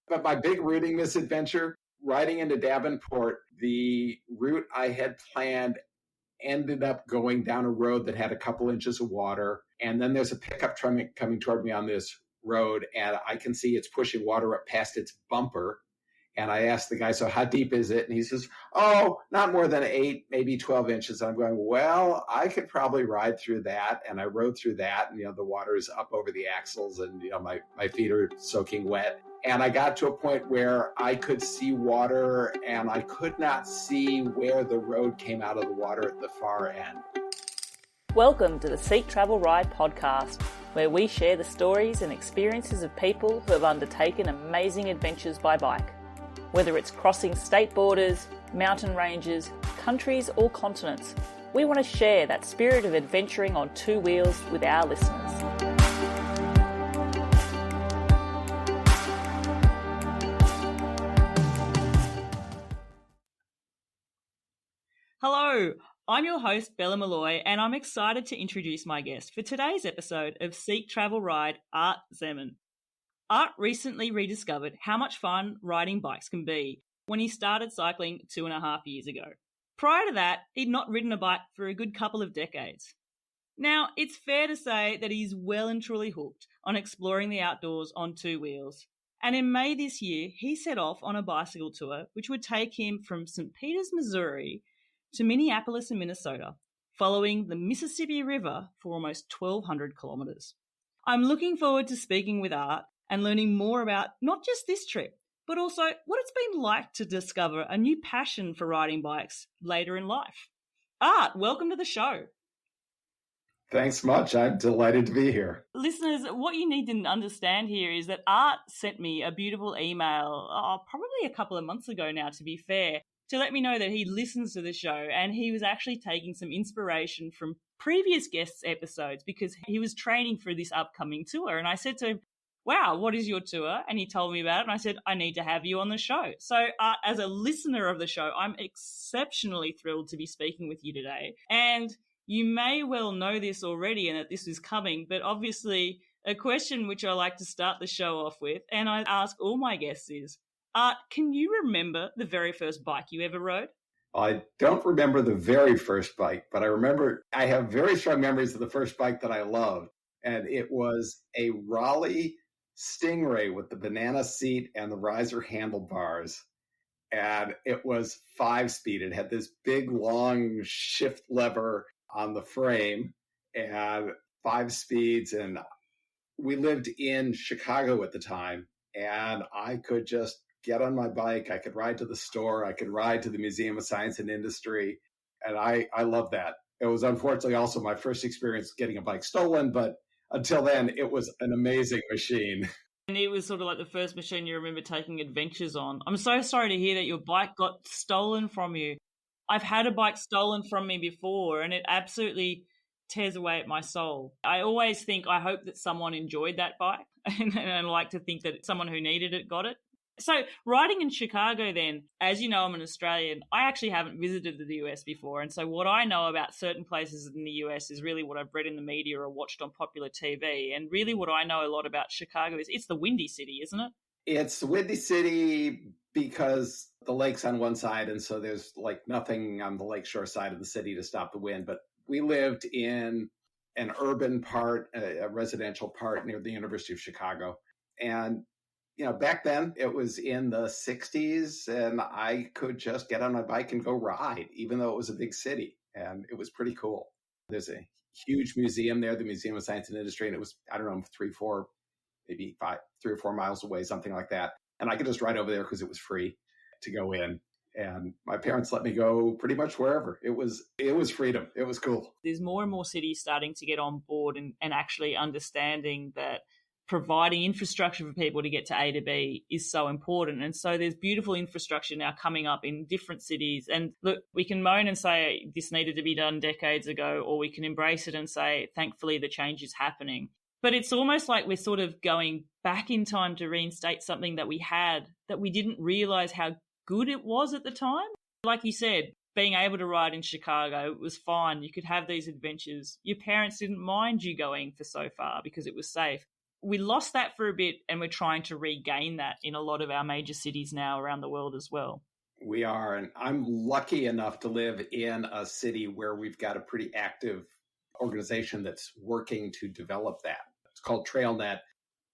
But my big rooting misadventure, riding into Davenport, the route I had planned ended up going down a road that had a couple inches of water. And then there's a pickup truck coming toward me on this road, and I can see it's pushing water up past its bumper. And I asked the guy, so how deep is it? And he says, oh, not more than 8, maybe 12 inches. And I'm going, well, I could probably ride through that. And I rode through that. And, the water is up over the axles and, my feet are soaking wet. And I got to a point where I could see water and I could not see where the road came out of the water at the far end. Welcome to the Seek, Travel, Ride podcast, where we share the stories and experiences of people who have undertaken amazing adventures by bike. Whether it's crossing state borders, mountain ranges, countries or continents, we want to share that spirit of adventuring on two wheels with our listeners. Hello, I'm your host Bella Malloy, and I'm excited to introduce my guest for today's episode of Seek, Travel, Ride, Art Zemon. Art recently rediscovered how much fun riding bikes can be when he started cycling 2.5 years ago. Prior to that, he'd not ridden a bike for a good couple of decades. Now, it's fair to say that he's well and truly hooked on exploring the outdoors on two wheels. And in May this year, he set off on a bicycle tour which would take him from St. Peters, Missouri to Minneapolis in Minnesota, following the Mississippi River for almost 1,200 kilometers. I'm looking forward to speaking with Art and learning more about not just this trip, but also what it's been like to discover a new passion for riding bikes later in life. Art, welcome to the show. Thanks much. I'm delighted to be here. Listeners, what you need to understand here is that Art sent me a beautiful email, probably a couple of months ago now, to be fair, to let me know that he listens to the show, and he was actually taking some inspiration from previous guests' episodes because he was training for this upcoming tour. And I said to him, wow, what is your tour? And he told me about it. And I said, I need to have you on the show. So as a listener of the show, I'm exceptionally thrilled to be speaking with you today. And you may well know this already and that this is coming, but obviously a question which I like to start the show off with, and I ask all my guests is, Art, can you remember the very first bike you ever rode? I don't remember the very first bike, but I have very strong memories of the first bike that I loved. And it was a Raleigh Stingray with the banana seat and the riser handlebars. And it was 5-speed. It had this big, long shift lever on the frame and 5 speeds. And we lived in Chicago at the time. And I could just get on my bike. I could ride to the store. I could ride to the Museum of Science and Industry. And I loved that. It was unfortunately also my first experience getting a bike stolen, but until then, it was an amazing machine. And it was sort of like the first machine you remember taking adventures on. I'm so sorry to hear that your bike got stolen from you. I've had a bike stolen from me before, and it absolutely tears away at my soul. I always think, I hope that someone enjoyed that bike, and I like to think that someone who needed it got it. So riding in Chicago then, as you know, I'm an Australian. I actually haven't visited the US before. And so what I know about certain places in the US is really what I've read in the media or watched on popular TV. And really what I know a lot about Chicago is it's the Windy City, isn't it? It's the Windy City because the lake's on one side. And so there's like nothing on the lakeshore side of the city to stop the wind. But we lived in an urban part, a residential part near the University of Chicago. And back then it was in the 60s and I could just get on my bike and go ride, even though it was a big city. And it was pretty cool. There's a huge museum there, the Museum of Science and Industry. And it was, 3 or 4 miles away, something like that. And I could just ride over there because it was free to go in. And my parents let me go pretty much wherever. It was freedom. It was cool. There's more and more cities starting to get on board and actually understanding that providing infrastructure for people to get to A to B is so important. And so there's beautiful infrastructure now coming up in different cities. And look, we can moan and say this needed to be done decades ago, or we can embrace it and say, thankfully, the change is happening. But it's almost like we're sort of going back in time to reinstate something that we had that we didn't realize how good it was at the time. Like you said, being able to ride in Chicago, it was fine. You could have these adventures. Your parents didn't mind you going for so far because it was safe. we lost that for a bit, and we're trying to regain that in a lot of our major cities now around the world as well. We are, and I'm lucky enough to live in a city where we've got a pretty active organization that's working to develop that. It's called TrailNet,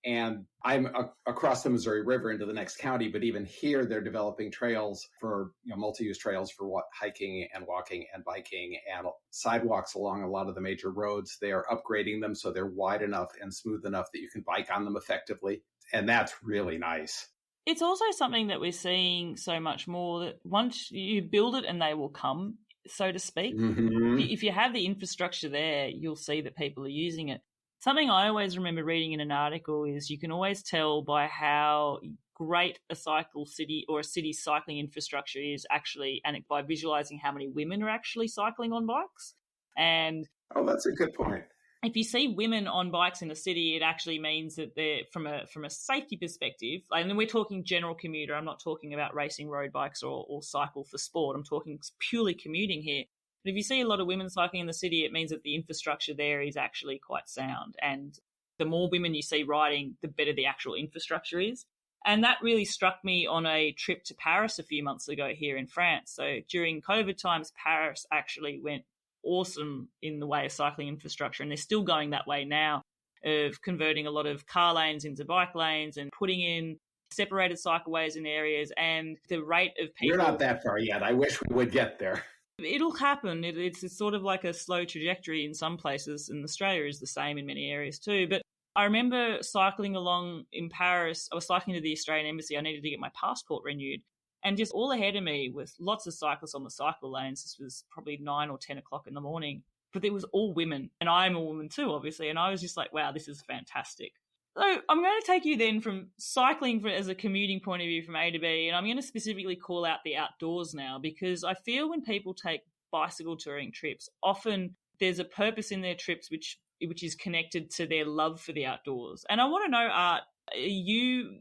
and I'm across the Missouri River into the next county, but even here they're developing trails for, multi-use trails for hiking and walking and biking, and sidewalks along a lot of the major roads. They are upgrading them so they're wide enough and smooth enough that you can bike on them effectively, and that's really nice. It's also something that we're seeing so much more, that once you build it and they will come, so to speak. Mm-hmm. If you have the infrastructure there, you'll see that people are using it. Something I always remember reading in an article is you can always tell by how great a cycle city or a city's cycling infrastructure is actually, and by visualizing how many women are actually cycling on bikes. And oh, that's a good point. If you see women on bikes in a city, it actually means that they're from a safety perspective. And then we're talking general commuter. I'm not talking about racing road bikes or cycle for sport. I'm talking purely commuting here. But if you see a lot of women cycling in the city, it means that the infrastructure there is actually quite sound. And the more women you see riding, the better the actual infrastructure is. And that really struck me on a trip to Paris a few months ago here in France. So during COVID times, Paris actually went awesome in the way of cycling infrastructure. And they're still going that way now, of converting a lot of car lanes into bike lanes and putting in separated cycleways in areas. And the rate of people... We're not that far yet. I wish we would get there. It'll happen. It's sort of like a slow trajectory in some places, and Australia is the same in many areas too. But I remember cycling along in Paris. I was cycling to the Australian Embassy. I needed to get my passport renewed. And just all ahead of me was lots of cyclists on the cycle lanes. This was probably 9 or 10 o'clock in the morning. But it was all women. And I'm a woman too, obviously. And I was just like, wow, this is fantastic. So I'm going to take you then from cycling as a commuting point of view from A to B, and I'm going to specifically call out the outdoors now, because I feel when people take bicycle touring trips, often there's a purpose in their trips which is connected to their love for the outdoors. And I want to know, Art, are you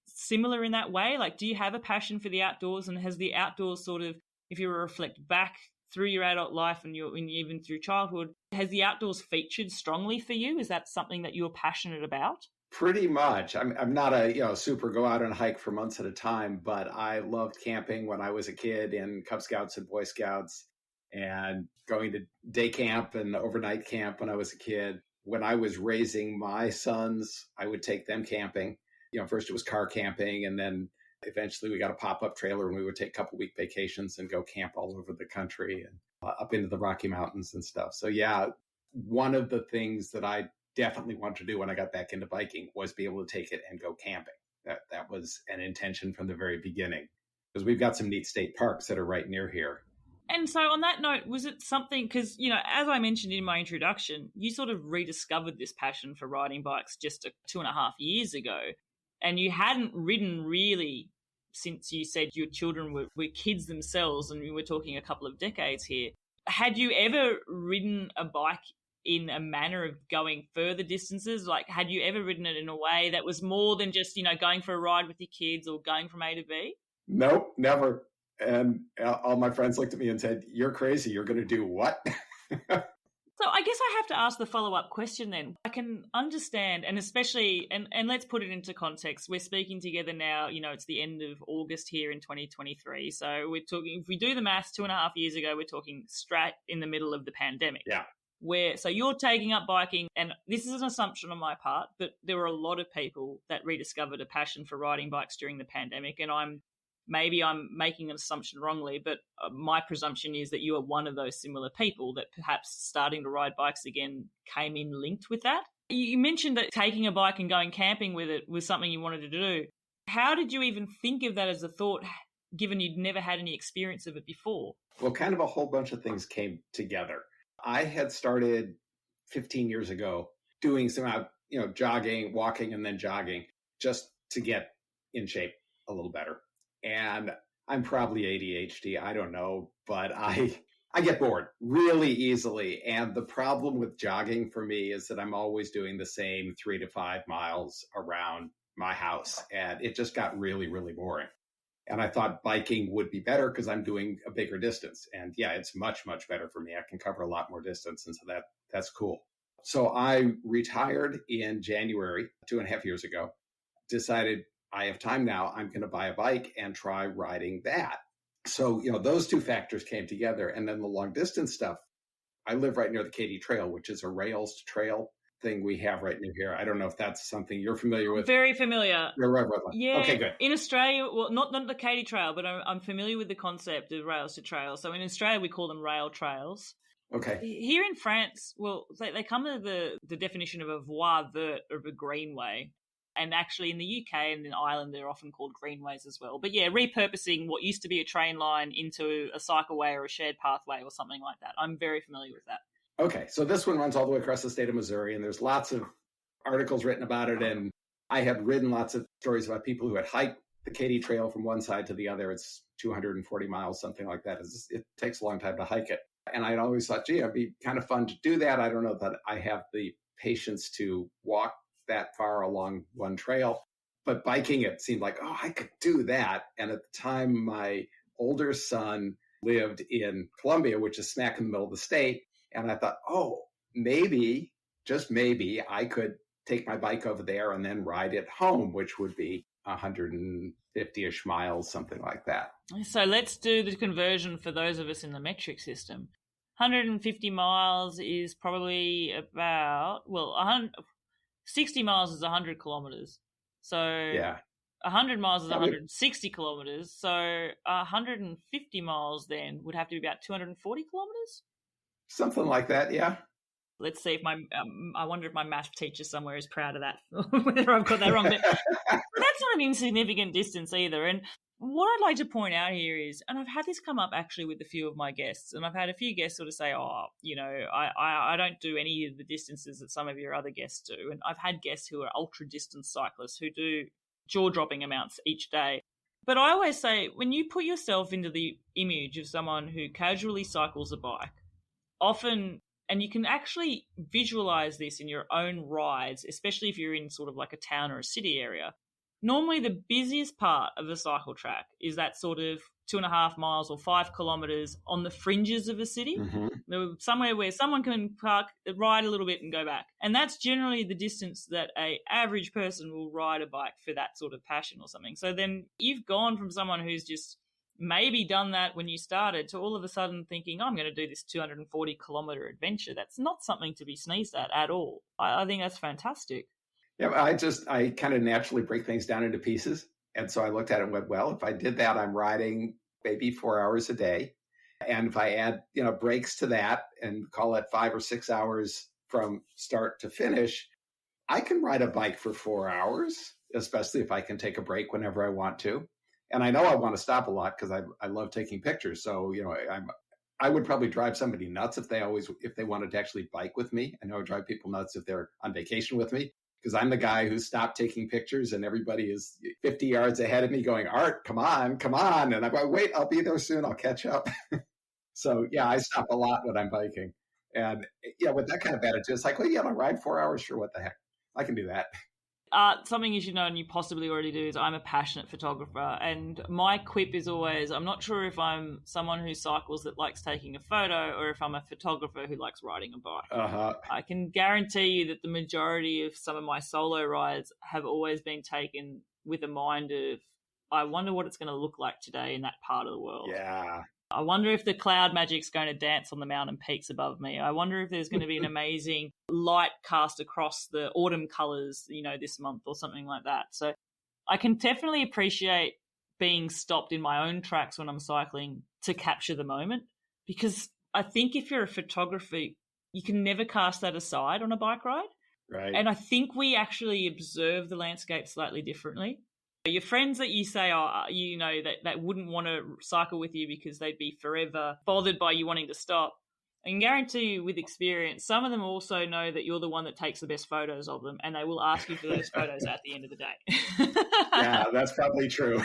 similar in that way? Like, do you have a passion for the outdoors, and has the outdoors sort of, if you reflect back through your adult life and even through childhood, has the outdoors featured strongly for you? Is that something that you're passionate about? Pretty much. I'm not a super go out and hike for months at a time, but I loved camping when I was a kid in Cub Scouts and Boy Scouts, and going to day camp and overnight camp when I was a kid. When I was raising my sons, I would take them camping. First it was car camping, and then eventually we got a pop-up trailer, and we would take a couple week vacations and go camp all over the country and up into the Rocky Mountains and stuff. So yeah, one of the things that I definitely wanted to do when I got back into biking was be able to take it and go camping. That was an intention from the very beginning, because we've got some neat state parks that are right near here. And so on that note, was it something, because, as I mentioned in my introduction, you sort of rediscovered this passion for riding bikes just 2.5 years ago, and you hadn't ridden really since you said your children were kids themselves, and we were talking a couple of decades here. Had you ever ridden a bike in a manner of going further distances? Like, had you ever ridden it in a way that was more than just, going for a ride with your kids or going from A to B? Nope, never. And all my friends looked at me and said, "You're crazy. You're going to do what?" So I guess I have to ask the follow-up question then. I can understand, and especially, and let's put it into context. We're speaking together now, it's the end of August here in 2023. So we're talking, if we do the maths, 2.5 years ago, we're talking straight in the middle of the pandemic. Yeah. So you're taking up biking, and this is an assumption on my part, but there were a lot of people that rediscovered a passion for riding bikes during the pandemic, and I'm making an assumption wrongly, but my presumption is that you are one of those similar people that perhaps starting to ride bikes again came in linked with that. You mentioned that taking a bike and going camping with it was something you wanted to do. How did you even think of that as a thought, given you'd never had any experience of it before? Well, kind of a whole bunch of things came together. I had started 15 years ago doing some, jogging, walking, and then jogging just to get in shape a little better. And I'm probably ADHD, I don't know, but I get bored really easily. And the problem with jogging for me is that I'm always doing the same 3 to 5 miles around my house. And it just got really, really boring. And I thought biking would be better because I'm doing a bigger distance. And yeah, it's much, much better for me. I can cover a lot more distance. And so that's cool. So I retired in January, 2.5 years ago, decided I have time now. I'm going to buy a bike and try riding that. So, those two factors came together. And then the long distance stuff. I live right near the Katy Trail, which is a rails to trail thing we have right near here. I don't know if that's something you're familiar with. Very familiar. You're right. Yeah. Okay, good. In Australia, well, not the Katy Trail, but I'm familiar with the concept of rails to trail. So in Australia, we call them rail trails. Okay. Here in France, well, they come to the definition of a voie verte, or of a greenway. And actually in the UK and in Ireland, they're often called greenways as well. But yeah, repurposing what used to be a train line into a cycleway or a shared pathway or something like that. I'm very familiar with that. Okay, so this one runs all the way across the state of Missouri, and there's lots of articles written about it. And I had written lots of stories about people who had hiked the Katy Trail from one side to the other. It's 240 miles, something like that. It takes a long time to hike it. And I'd always thought, gee, it'd be kind of fun to do that. I don't know that I have the patience to walk that far along one trail, but biking it seemed like, oh, I could do that. And at the time, my older son lived in Columbia, which is smack in the middle of the state. And I thought, oh, maybe, just maybe, I could take my bike over there and then ride it home, which would be 150-ish miles, something like that. So let's do the conversion for those of us in the metric system. 150 miles is probably about, 60 miles is 100 kilometers. So yeah, 100 miles is 160 kilometers. So 150 miles then would have to be about 240 kilometers? Something like that, yeah. Let's see if I wonder if my math teacher somewhere is proud of that, whether I've got that wrong. But that's not an insignificant distance either. And what I'd like to point out here is, and I've had this come up actually with a few of my guests, and I've had a few guests sort of say, I don't do any of the distances that some of your other guests do. And I've had guests who are ultra distance cyclists who do jaw-dropping amounts each day. But I always say, when you put yourself into the image of someone who casually cycles a bike, often, and you can actually visualize this in your own rides, especially if you're in sort of like a town or a city area. Normally, the busiest part of a cycle track is that sort of 2.5 miles or 5 kilometers on the fringes of a city, somewhere where someone can park, ride a little bit and go back. And that's generally the distance that a average person will ride a bike for that sort of passion or something. So then you've gone from someone who's just maybe done that when you started to all of a sudden thinking, I'm going to do this 240 kilometer adventure. That's not something to be sneezed at all. I think that's fantastic. Yeah, I kind of naturally break things down into pieces. And so I looked at it and went, well, if I did that, I'm riding maybe 4 hours a day. And if I add, breaks to that and call it 5 or 6 hours from start to finish, I can ride a bike for 4 hours, especially if I can take a break whenever I want to. And I know I want to stop a lot because I love taking pictures. So, I would probably drive somebody nuts if they wanted to actually bike with me. I know I drive people nuts if they're on vacation with me, because I'm the guy who stopped taking pictures and everybody is 50 yards ahead of me going, Art, come on. And I'm going, wait, I'll be there soon. I'll catch up. So, yeah, I stop a lot when I'm biking. And, with that kind of attitude, it's like, well, I'll ride 4 hours. Sure, what the heck? I can do that. Something you should know, and you possibly already do, is I'm a passionate photographer. And my quip is always, I'm not sure if I'm someone who cycles that likes taking a photo or if I'm a photographer who likes riding a bike. I can guarantee you that the majority of some of my solo rides have always been taken with a mind of, I wonder what it's going to look like today in that part of the world. Yeah. I wonder if the cloud magic's going to dance on the mountain peaks above me. I wonder if there's going to be an amazing light cast across the autumn colours, this month or something like that. So I can definitely appreciate being stopped in my own tracks when I'm cycling to capture the moment, because I think if you're a photographer, you can never cast that aside on a bike ride. Right. And I think we actually observe the landscape slightly differently. Your friends that you say that wouldn't want to cycle with you because they'd be forever bothered by you wanting to stop, I can guarantee you with experience, some of them also know that you're the one that takes the best photos of them, and they will ask you for those photos at the end of the day. Yeah, that's probably true.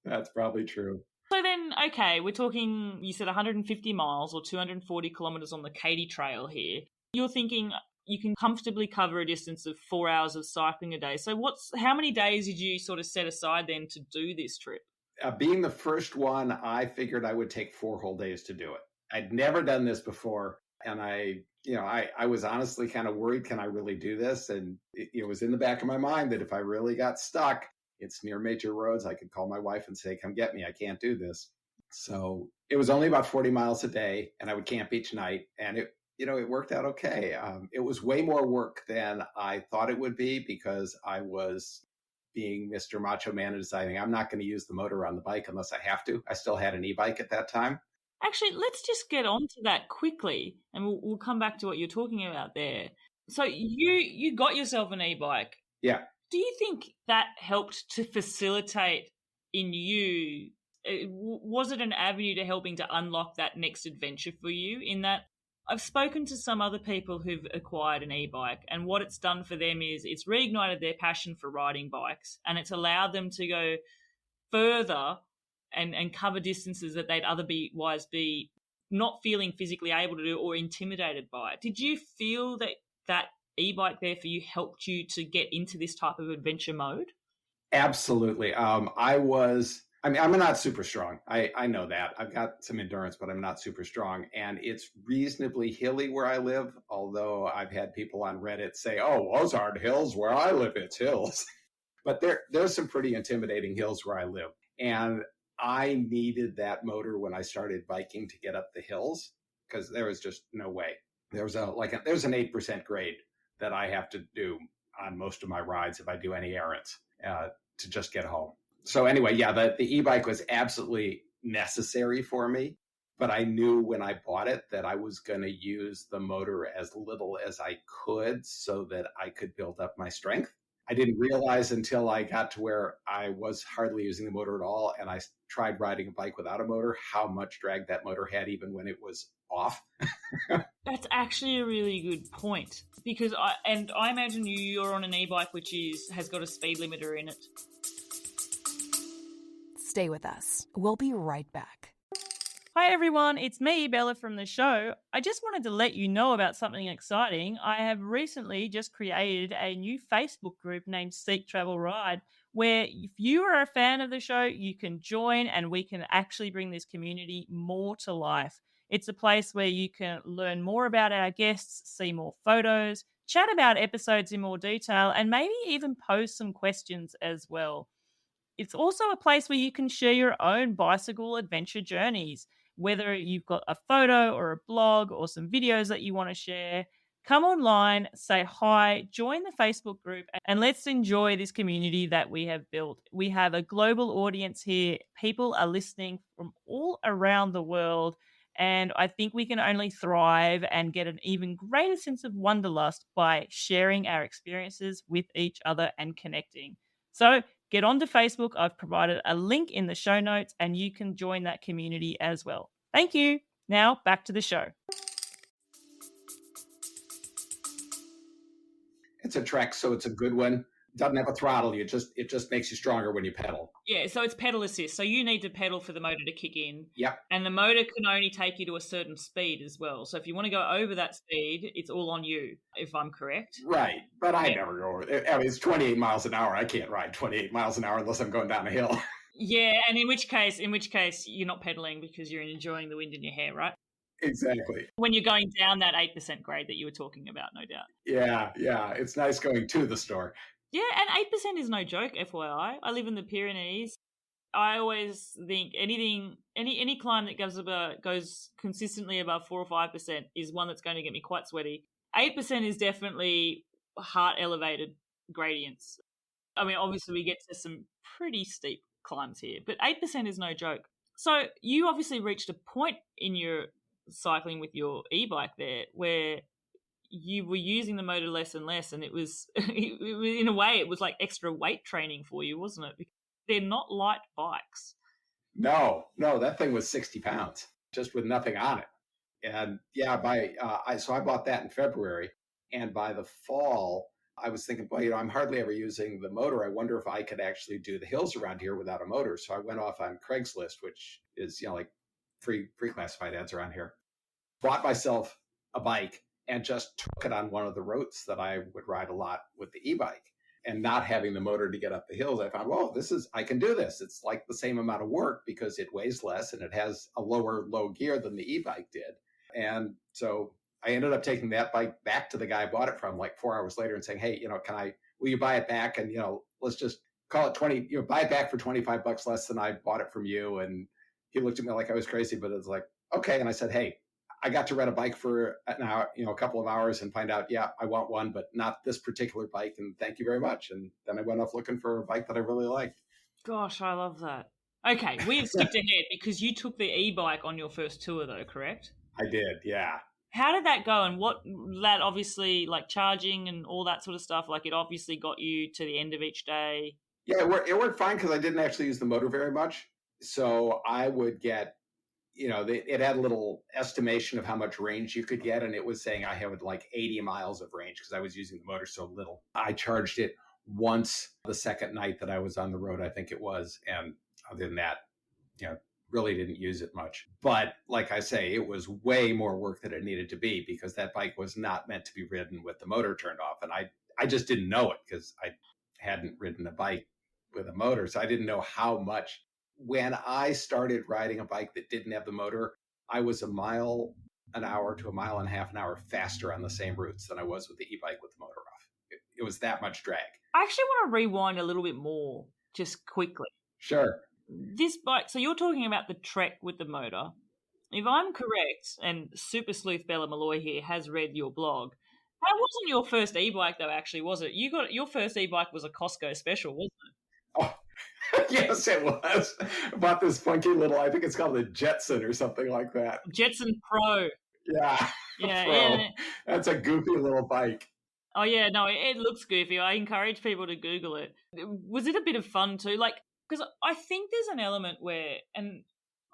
That's probably true. So then, okay, we're talking, you said 150 miles or 240 kilometers on the Katy Trail here. You're thinking you can comfortably cover a distance of 4 hours of cycling a day. So how many days did you sort of set aside then to do this trip? Being the first one, I figured I would take 4 whole days to do it. I'd never done this before, and I I was honestly kind of worried, can I really do this? And it was in the back of my mind that if I really got stuck, it's near major roads. I could call my wife and say, come get me. I can't do this. So it was only about 40 miles a day, and I would camp each night. And it worked out okay. It was way more work than I thought it would be because I was being Mr. Macho Man and deciding I'm not going to use the motor on the bike unless I have to. I still had an e-bike at that time. Actually, let's just get on to that quickly, and we'll come back to what you're talking about there. So you got yourself an e-bike. Yeah. Do you think that helped to facilitate in you? Was it an avenue to helping to unlock that next adventure for you? In that, I've spoken to some other people who've acquired an e-bike, and what it's done for them is it's reignited their passion for riding bikes, and it's allowed them to go further and cover distances that they'd otherwise be not feeling physically able to do or intimidated by. Did you feel that e-bike there for you helped you to get into this type of adventure mode? Absolutely. I'm not super strong. I know that. I've got some endurance, but I'm not super strong. And it's reasonably hilly where I live, although I've had people on Reddit say, oh, those aren't hills where I live, it's hills. But there's some pretty intimidating hills where I live. And I needed that motor when I started biking to get up the hills because there was just no way. There's an 8% grade that I have to do on most of my rides if I do any errands to just get home. So anyway, yeah, the e-bike was absolutely necessary for me, but I knew when I bought it that I was going to use the motor as little as I could so that I could build up my strength. I didn't realize until I got to where I was hardly using the motor at all, and I tried riding a bike without a motor, how much drag that motor had even when it was off. That's actually a really good point, because I imagine you're on an e-bike which has got a speed limiter in it. Stay with us. We'll be right back. Hi everyone, it's me, Bella from the show. I just wanted to let you know about something exciting. I have recently just created a new Facebook group named Seek Travel Ride, where if you are a fan of the show, you can join and we can actually bring this community more to life. It's a place where you can learn more about our guests, see more photos, chat about episodes in more detail, and maybe even pose some questions as well. It's also a place where you can share your own bicycle adventure journeys. Whether you've got a photo or a blog or some videos that you want to share, come online, say hi, join the Facebook group, and let's enjoy this community that we have built. We have a global audience here. People are listening from all around the world, and I think we can only thrive and get an even greater sense of wanderlust by sharing our experiences with each other and connecting. So get onto Facebook. I've provided a link in the show notes and you can join that community as well. Thank you. Now back to the show. It's a Trek, so it's a good one. Doesn't have a throttle. It just makes you stronger when you pedal. Yeah, so it's pedal assist. So you need to pedal for the motor to kick in. Yep. And the motor can only take you to a certain speed as well. So if you want to go over that speed, it's all on you, if I'm correct. Right. But I never go over it. I mean, it's 28 miles an hour. I can't ride 28 miles an hour unless I'm going down a hill. Yeah, and in which case you're not pedaling because you're enjoying the wind in your hair, right? Exactly. When you're going down that 8% grade that you were talking about, no doubt. Yeah. It's nice going to the store. Yeah, and 8% is no joke, FYI. I live in the Pyrenees. I always think any climb that goes consistently above 4 or 5% is one that's going to get me quite sweaty. 8% is definitely heart elevated gradients. I mean, obviously we get to some pretty steep climbs here, but 8% is no joke. So you obviously reached a point in your cycling with your e-bike there where you were using the motor less and less, and it was in a way it was like extra weight training for you, wasn't it? Because they're not light bikes. No, that thing was 60 pounds just with nothing on it. And yeah, so I bought that in February, and by the fall I was thinking, well, I'm hardly ever using the motor. I wonder if I could actually do the hills around here without a motor. So I went off on Craigslist, which is like free classified ads around here. Bought myself a bike and just took it on one of the routes that I would ride a lot with the e-bike. And not having the motor to get up the hills, I found, well, I can do this. It's like the same amount of work because it weighs less and it has a low gear than the e-bike did. And so I ended up taking that bike back to the guy I bought it from like 4 hours later and saying, hey, will you buy it back? And, let's just call it 20, buy it back for $25 less than I bought it from you. And he looked at me like I was crazy, but it's like, okay. And I said, hey, I got to rent a bike for an hour, a couple of hours and find out, yeah, I want one, but not this particular bike. And thank you very much. And then I went off looking for a bike that I really liked. Gosh, I love that. Okay, we have skipped ahead because you took the e-bike on your first tour though, correct? I did, yeah. How did that go? And what that obviously, like charging and all that sort of stuff, like it obviously got you to the end of each day. Yeah, it worked fine because I didn't actually use the motor very much. So I would get, it had a little estimation of how much range you could get. And it was saying I had like 80 miles of range because I was using the motor so little. I charged it once the second night that I was on the road, I think it was. And other than that, really didn't use it much. But like I say, it was way more work than it needed to be because that bike was not meant to be ridden with the motor turned off. And I just didn't know it because I hadn't ridden a bike with a motor. So I didn't know how much. When I started riding a bike that didn't have the motor, I was a mile an hour to a mile and a half an hour faster on the same routes than I was with the e-bike with the motor off. It was that much drag. I actually want to rewind a little bit more, just quickly. Sure. This bike, so you're talking about the Trek with the motor. If I'm correct, and Super Sleuth Bella Malloy here has read your blog, that wasn't your first e-bike though, actually, was it? Your first e-bike was a Costco special, wasn't it? Oh, yes, it was. I bought this funky little, I think it's called a Jetson or something like that. Jetson Pro. Yeah. Yeah, Pro. yeah. That's a goofy little bike. Oh, yeah, no, it looks goofy. I encourage people to Google it. Was it a bit of fun too? Like, because I think there's an element where, and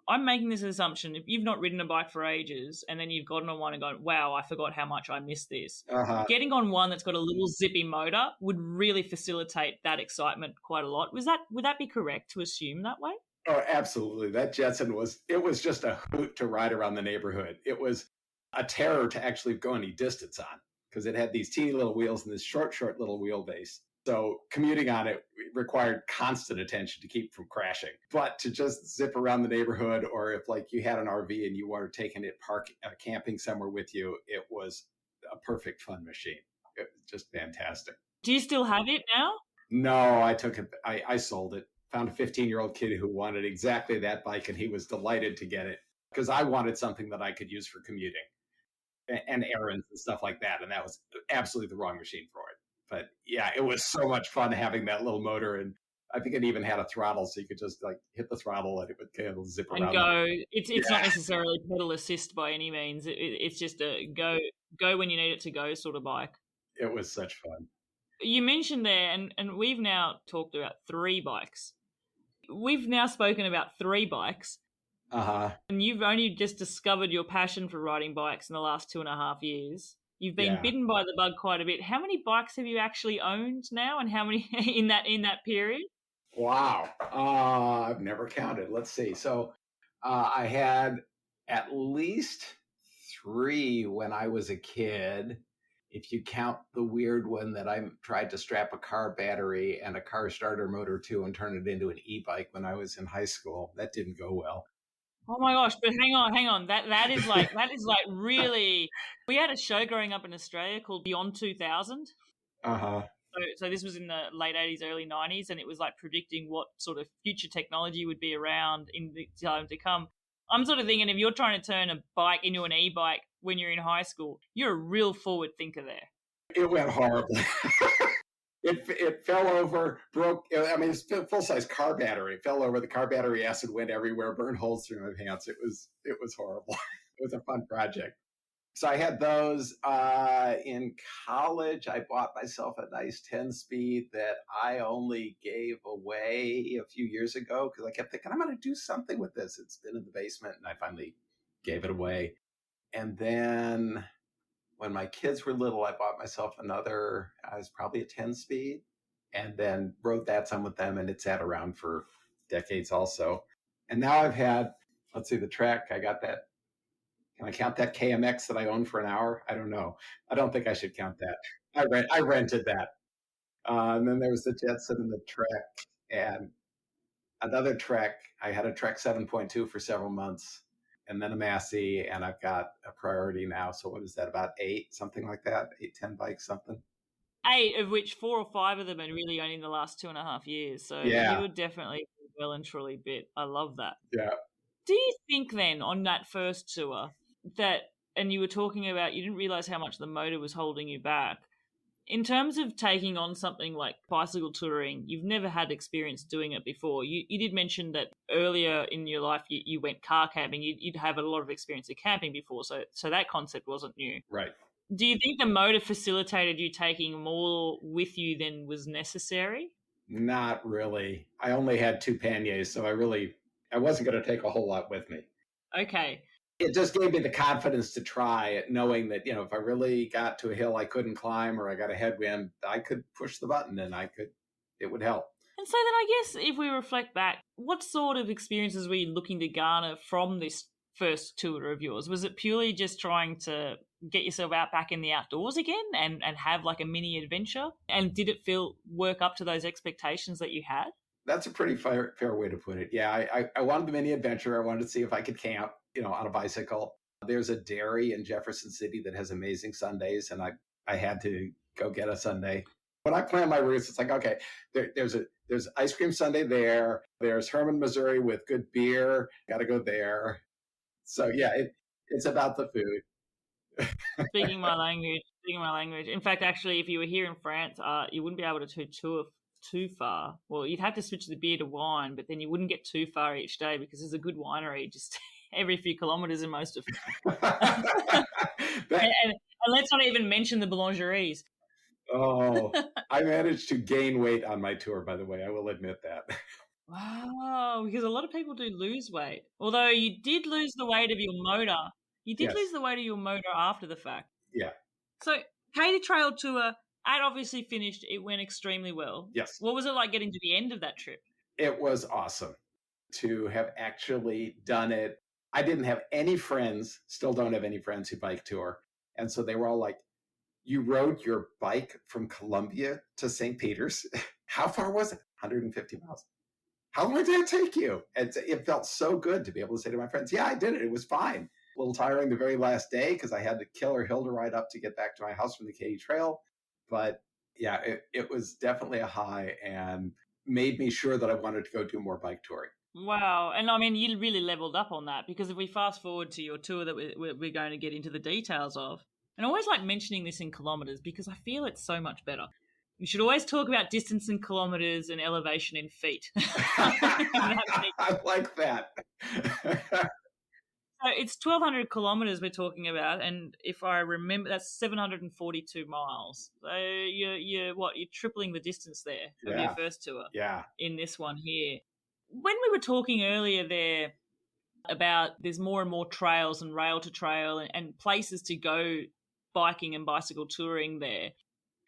I'm making this assumption, if you've not ridden a bike for ages and then you've gotten on one and gone, wow, I forgot how much I missed this. Getting on one that's got a little zippy motor would really facilitate that excitement quite a lot. Would that be correct to assume that way? Oh, absolutely. That Jetson was just a hoot to ride around the neighborhood. It was a terror to actually go any distance on because it had these teeny little wheels and this short little wheelbase. So commuting on it required constant attention to keep from crashing. But to just zip around the neighborhood, or if like you had an RV and you were taking it camping somewhere with you, it was a perfect fun machine. It was just fantastic. Do you still have it now? No, I took it. I sold it. Found a 15-year-old kid who wanted exactly that bike, and he was delighted to get it because I wanted something that I could use for commuting and errands and stuff like that. And that was absolutely the wrong machine for it. But yeah, it was so much fun having that little motor, and I think it even had a throttle, so you could just like hit the throttle and it would kind of zip around. And go. It's not necessarily pedal assist by any means. It's just a go when you need it to go sort of bike. It was such fun. You mentioned there, and we've now talked about 3 bikes. We've now spoken about 3 bikes. And you've only just discovered your passion for riding bikes in the last 2.5 years. You've been bitten by the bug quite a bit. How many bikes have you actually owned now, and how many in that period? Wow. I've never counted. Let's see. So I had at least 3 when I was a kid. If you count the weird one that I tried to strap a car battery and a car starter motor to and turn it into an e-bike when I was in high school, that didn't go well. Oh my gosh! But hang on. That is like really. We had a show growing up in Australia called Beyond 2000. So this was in the late 80s, early 90s, and it was like predicting what sort of future technology would be around in the time to come. I'm sort of thinking if you're trying to turn a bike into an e-bike when you're in high school, you're a real forward thinker there. It went horribly. It fell over, broke. I mean, it's a full-size car battery. It fell over. The car battery acid went everywhere, burned holes through my pants. It was horrible. It was a fun project. So I had those. In college, I bought myself a nice 10-speed that I only gave away a few years ago because I kept thinking, I'm going to do something with this. It's been in the basement, and I finally gave it away. And then when my kids were little, I bought myself another, I was probably a 10-speed, and then rode that some with them, and it sat around for decades also. And now I've had, let's see, the Trek, I got that. Can I count that KMX that I owned for an hour? I don't know. I don't think I should count that. I rented that. And then there was the Jetson and the Trek, and another Trek. I had a Trek 7.2 for several months. and then a Massey, and I've got a Priority now. So what is that, about 8, something like that, 8, 10 bikes, something? 8, of which 4 or 5 of them are really only in the last 2.5 years. So Yeah. you're definitely well and truly bit. I love that. Yeah. Do you think then on that first tour that, and you were talking about you didn't realize how much the motor was holding you back, in terms of taking on something like bicycle touring, you've never had experience doing it before. You did mention that earlier in your life you went car camping. You'd have a lot of experience of camping before, so that concept wasn't new. Right. Do you think the motor facilitated you taking more with you than was necessary? Not really. I only had 2 panniers, so I wasn't going to take a whole lot with me. Okay. It just gave me the confidence to try it, knowing that, if I really got to a hill I couldn't climb or I got a headwind, I could push the button and it would help. And so then I guess if we reflect back, what sort of experiences were you looking to garner from this first tour of yours? Was it purely just trying to get yourself out back in the outdoors again and have like a mini adventure? And did it work up to those expectations that you had? That's a pretty fair way to put it. Yeah, I wanted the mini adventure. I wanted to see if I could camp, on a bicycle. There's a dairy in Jefferson City that has amazing sundaes, and I had to go get a sundae. When I plan my routes, it's like, okay, there's ice cream sundae there. There's Herman, Missouri with good beer. Got to go there. So yeah, it's about the food. Speaking my language. In fact, actually, if you were here in France, you wouldn't be able to tour too far. Well, you'd have to switch the beer to wine, but then you wouldn't get too far each day because there's a good winery just every few kilometres in most of it. and let's not even mention the boulangeries. Oh, I managed to gain weight on my tour, by the way. I will admit that. Wow, because a lot of people do lose weight. Although you did lose the weight of your motor. You did lose the weight of your motor after the fact. Yeah. So, Katy Trail Tour, that obviously finished. It went extremely well. Yes. What was it like getting to the end of that trip? It was awesome to have actually done it. I didn't have any friends, still don't have any friends who bike tour. And so they were all like, you rode your bike from Columbia to St. Peter's? How far was it? 150 miles. How long did it take you? And it felt so good to be able to say to my friends, yeah, I did it. It was fine. A little tiring the very last day because I had the killer hill to ride up to get back to my house from the Katy Trail. But yeah, it was definitely a high and made me sure that I wanted to go do more bike touring. Wow. And I mean, you really leveled up on that, because if we fast forward to your tour that we're going to get into the details of, and I always like mentioning this in kilometres because I feel it's so much better. We should always talk about distance in kilometres and elevation in feet. I like that. So it's 1,200 kilometres we're talking about, and if I remember, that's 742 miles. So you're tripling the distance there of your first tour. Yeah. In this one here. When we were talking earlier there about there's more and more trails and rail to trail and places to go biking and bicycle touring there,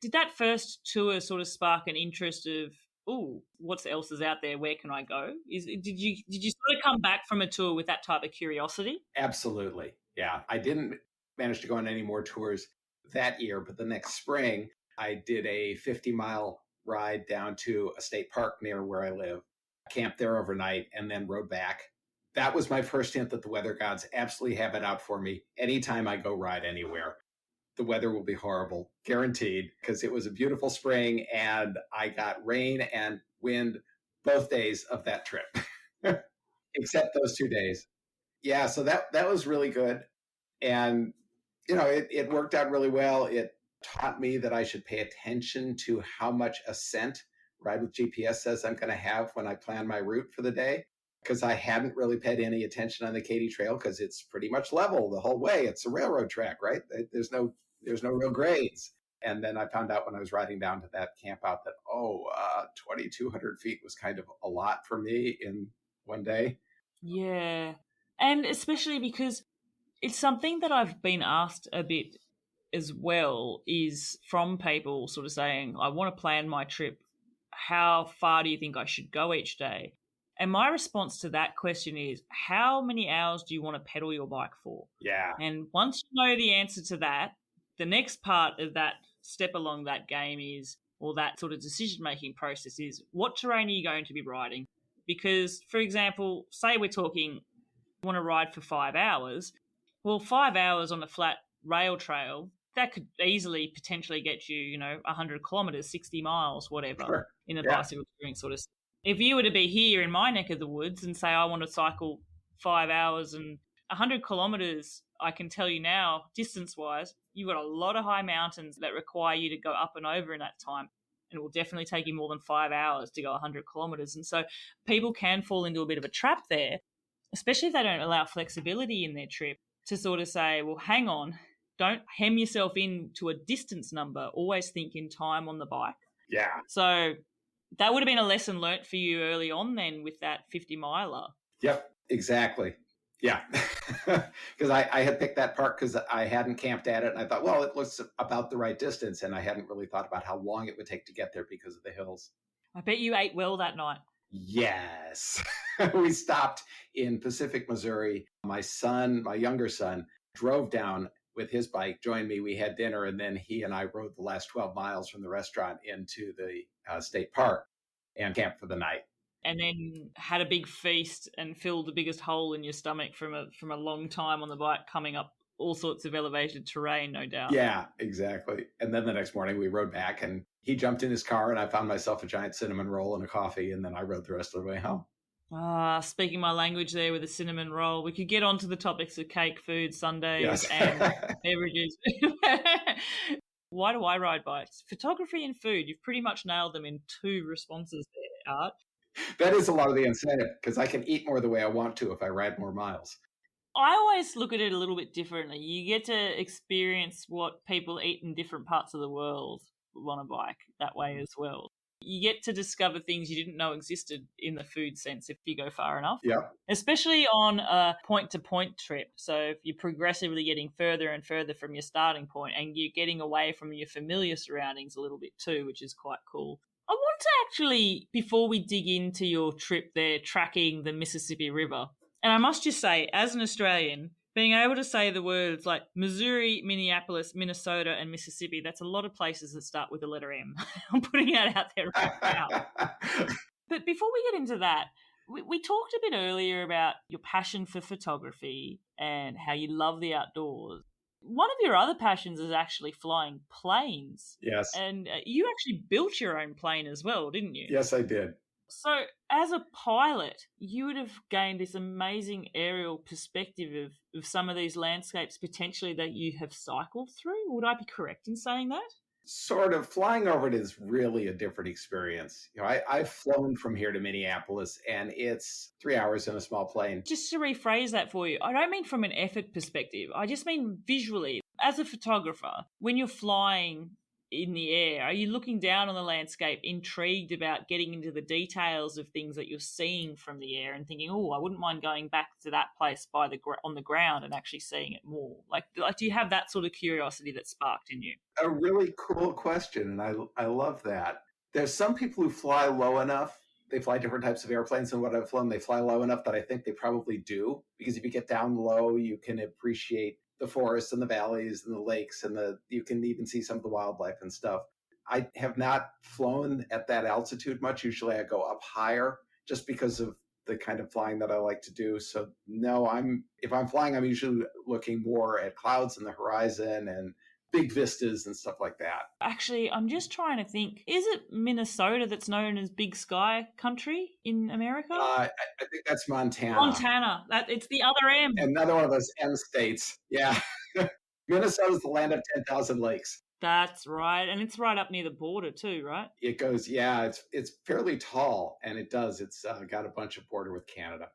did that first tour sort of spark an interest of, oh, what else is out there? Where can I go? Did you sort of come back from a tour with that type of curiosity? Absolutely. Yeah. I didn't manage to go on any more tours that year, but the next spring I did a 50-mile ride down to a state park near where I live, camped there overnight, and then rode back. That was my first hint that the weather gods absolutely have it out for me. Anytime I go ride anywhere, the weather will be horrible, guaranteed, because it was a beautiful spring and I got rain and wind both days of that trip, except those 2 days. Yeah, so that was really good. And, it worked out really well. It taught me that I should pay attention to how much ascent Ride with GPS says I'm going to have when I plan my route for the day, because I hadn't really paid any attention on the Katy Trail because it's pretty much level the whole way. It's a railroad track, right? There's no real grades. And then I found out when I was riding down to that camp out that, 2,200 feet was kind of a lot for me in one day. Yeah. And especially because it's something that I've been asked a bit as well, is from people sort of saying, I want to plan my trip. How far do you think I should go each day? And my response to that question is, how many hours do you want to pedal your bike for? Yeah. And once you know the answer to that, the next part of that step along that game is, or that sort of decision-making process is, what terrain are you going to be riding? Because, for example, say we're talking want to ride for 5 hours. Well, 5 hours on a flat rail trail, that could easily potentially get you, 100 kilometers, 60 miles, whatever, Sure. in a Yeah. bicycle touring sort of. If you were to be here in my neck of the woods and say, I want to cycle 5 hours and 100 kilometers, I can tell you now, distance wise, you've got a lot of high mountains that require you to go up and over in that time. And it will definitely take you more than 5 hours to go 100 kilometers. And so people can fall into a bit of a trap there, especially if they don't allow flexibility in their trip to sort of say, well, hang on, don't hem yourself into a distance number. Always think in time on the bike. Yeah. So that would have been a lesson learnt for you early on then with that 50 miler. Yep, exactly. Yeah. Because I had picked that park because I hadn't camped at it. And I thought, well, it looks about the right distance. And I hadn't really thought about how long it would take to get there because of the hills. I bet you ate well that night. Yes. We stopped in Pacific, Missouri. My younger son, drove down with his bike, joined me. We had dinner, and then he and I rode the last 12 miles from the restaurant into the state park and camped for the night. And then had a big feast and filled the biggest hole in your stomach from a long time on the bike coming up all sorts of elevated terrain, no doubt. Yeah, exactly. And then the next morning we rode back and he jumped in his car and I found myself a giant cinnamon roll and a coffee, and then I rode the rest of the way home. Speaking my language there with a cinnamon roll. We could get on to the topics of cake, food, sundaes, Yes. and beverages. Why do I ride bikes? Photography and food. You've pretty much nailed them in 2 responses there, Art. That is a lot of the incentive because I can eat more the way I want to if I ride more miles. I always look at it a little bit differently. You get to experience what people eat in different parts of the world on a bike that way as well. You get to discover things you didn't know existed in the food sense if you go far enough. Yeah. Especially on a point-to-point trip. So if you're progressively getting further and further from your starting point and you're getting away from your familiar surroundings a little bit too, which is quite cool. I want to actually, before we dig into your trip there, tracking the Mississippi River, and I must just say, as an Australian, being able to say the words like Missouri, Minneapolis, Minnesota, and Mississippi, that's a lot of places that start with the letter M. I'm putting that out there right now. But before we get into that, we talked a bit earlier about your passion for photography and how you love the outdoors. One of your other passions is actually flying planes. Yes. And you actually built your own plane as well, didn't you? Yes, I did. So as a pilot, you would have gained this amazing aerial perspective of some of these landscapes potentially that you have cycled through. Would I be correct in saying that? Sort of. Flying over it is really a different experience. I've flown from here to Minneapolis and it's 3 hours in a small plane. Just to rephrase that for you, I don't mean from an effort perspective. I just mean visually. As a photographer, when you're flying in the air, are you looking down on the landscape, intrigued about getting into the details of things that you're seeing from the air and thinking, oh, I wouldn't mind going back to that place on the ground and actually seeing it more? Like, do you have that sort of curiosity that sparked in you? A really cool question, and I love that. There's some people who fly low enough. They fly different types of airplanes than what I've flown. They fly low enough that I think they probably do, because if you get down low, you can appreciate the forests and the valleys and the lakes, and you can even see some of the wildlife and stuff. I have not flown at that altitude much. Usually I go up higher just because of the kind of flying that I like to do. So no, if I'm flying, I'm usually looking more at clouds in the horizon and big vistas and stuff like that. Actually, I'm just trying to think. Is it Minnesota that's known as Big Sky Country in America? I think that's Montana. Montana. It's the other M. Another one of those M states. Yeah. Minnesota's the land of 10,000 lakes. That's right. And it's right up near the border too, right? It goes, yeah, it's fairly tall, and it's got a bunch of border with Canada.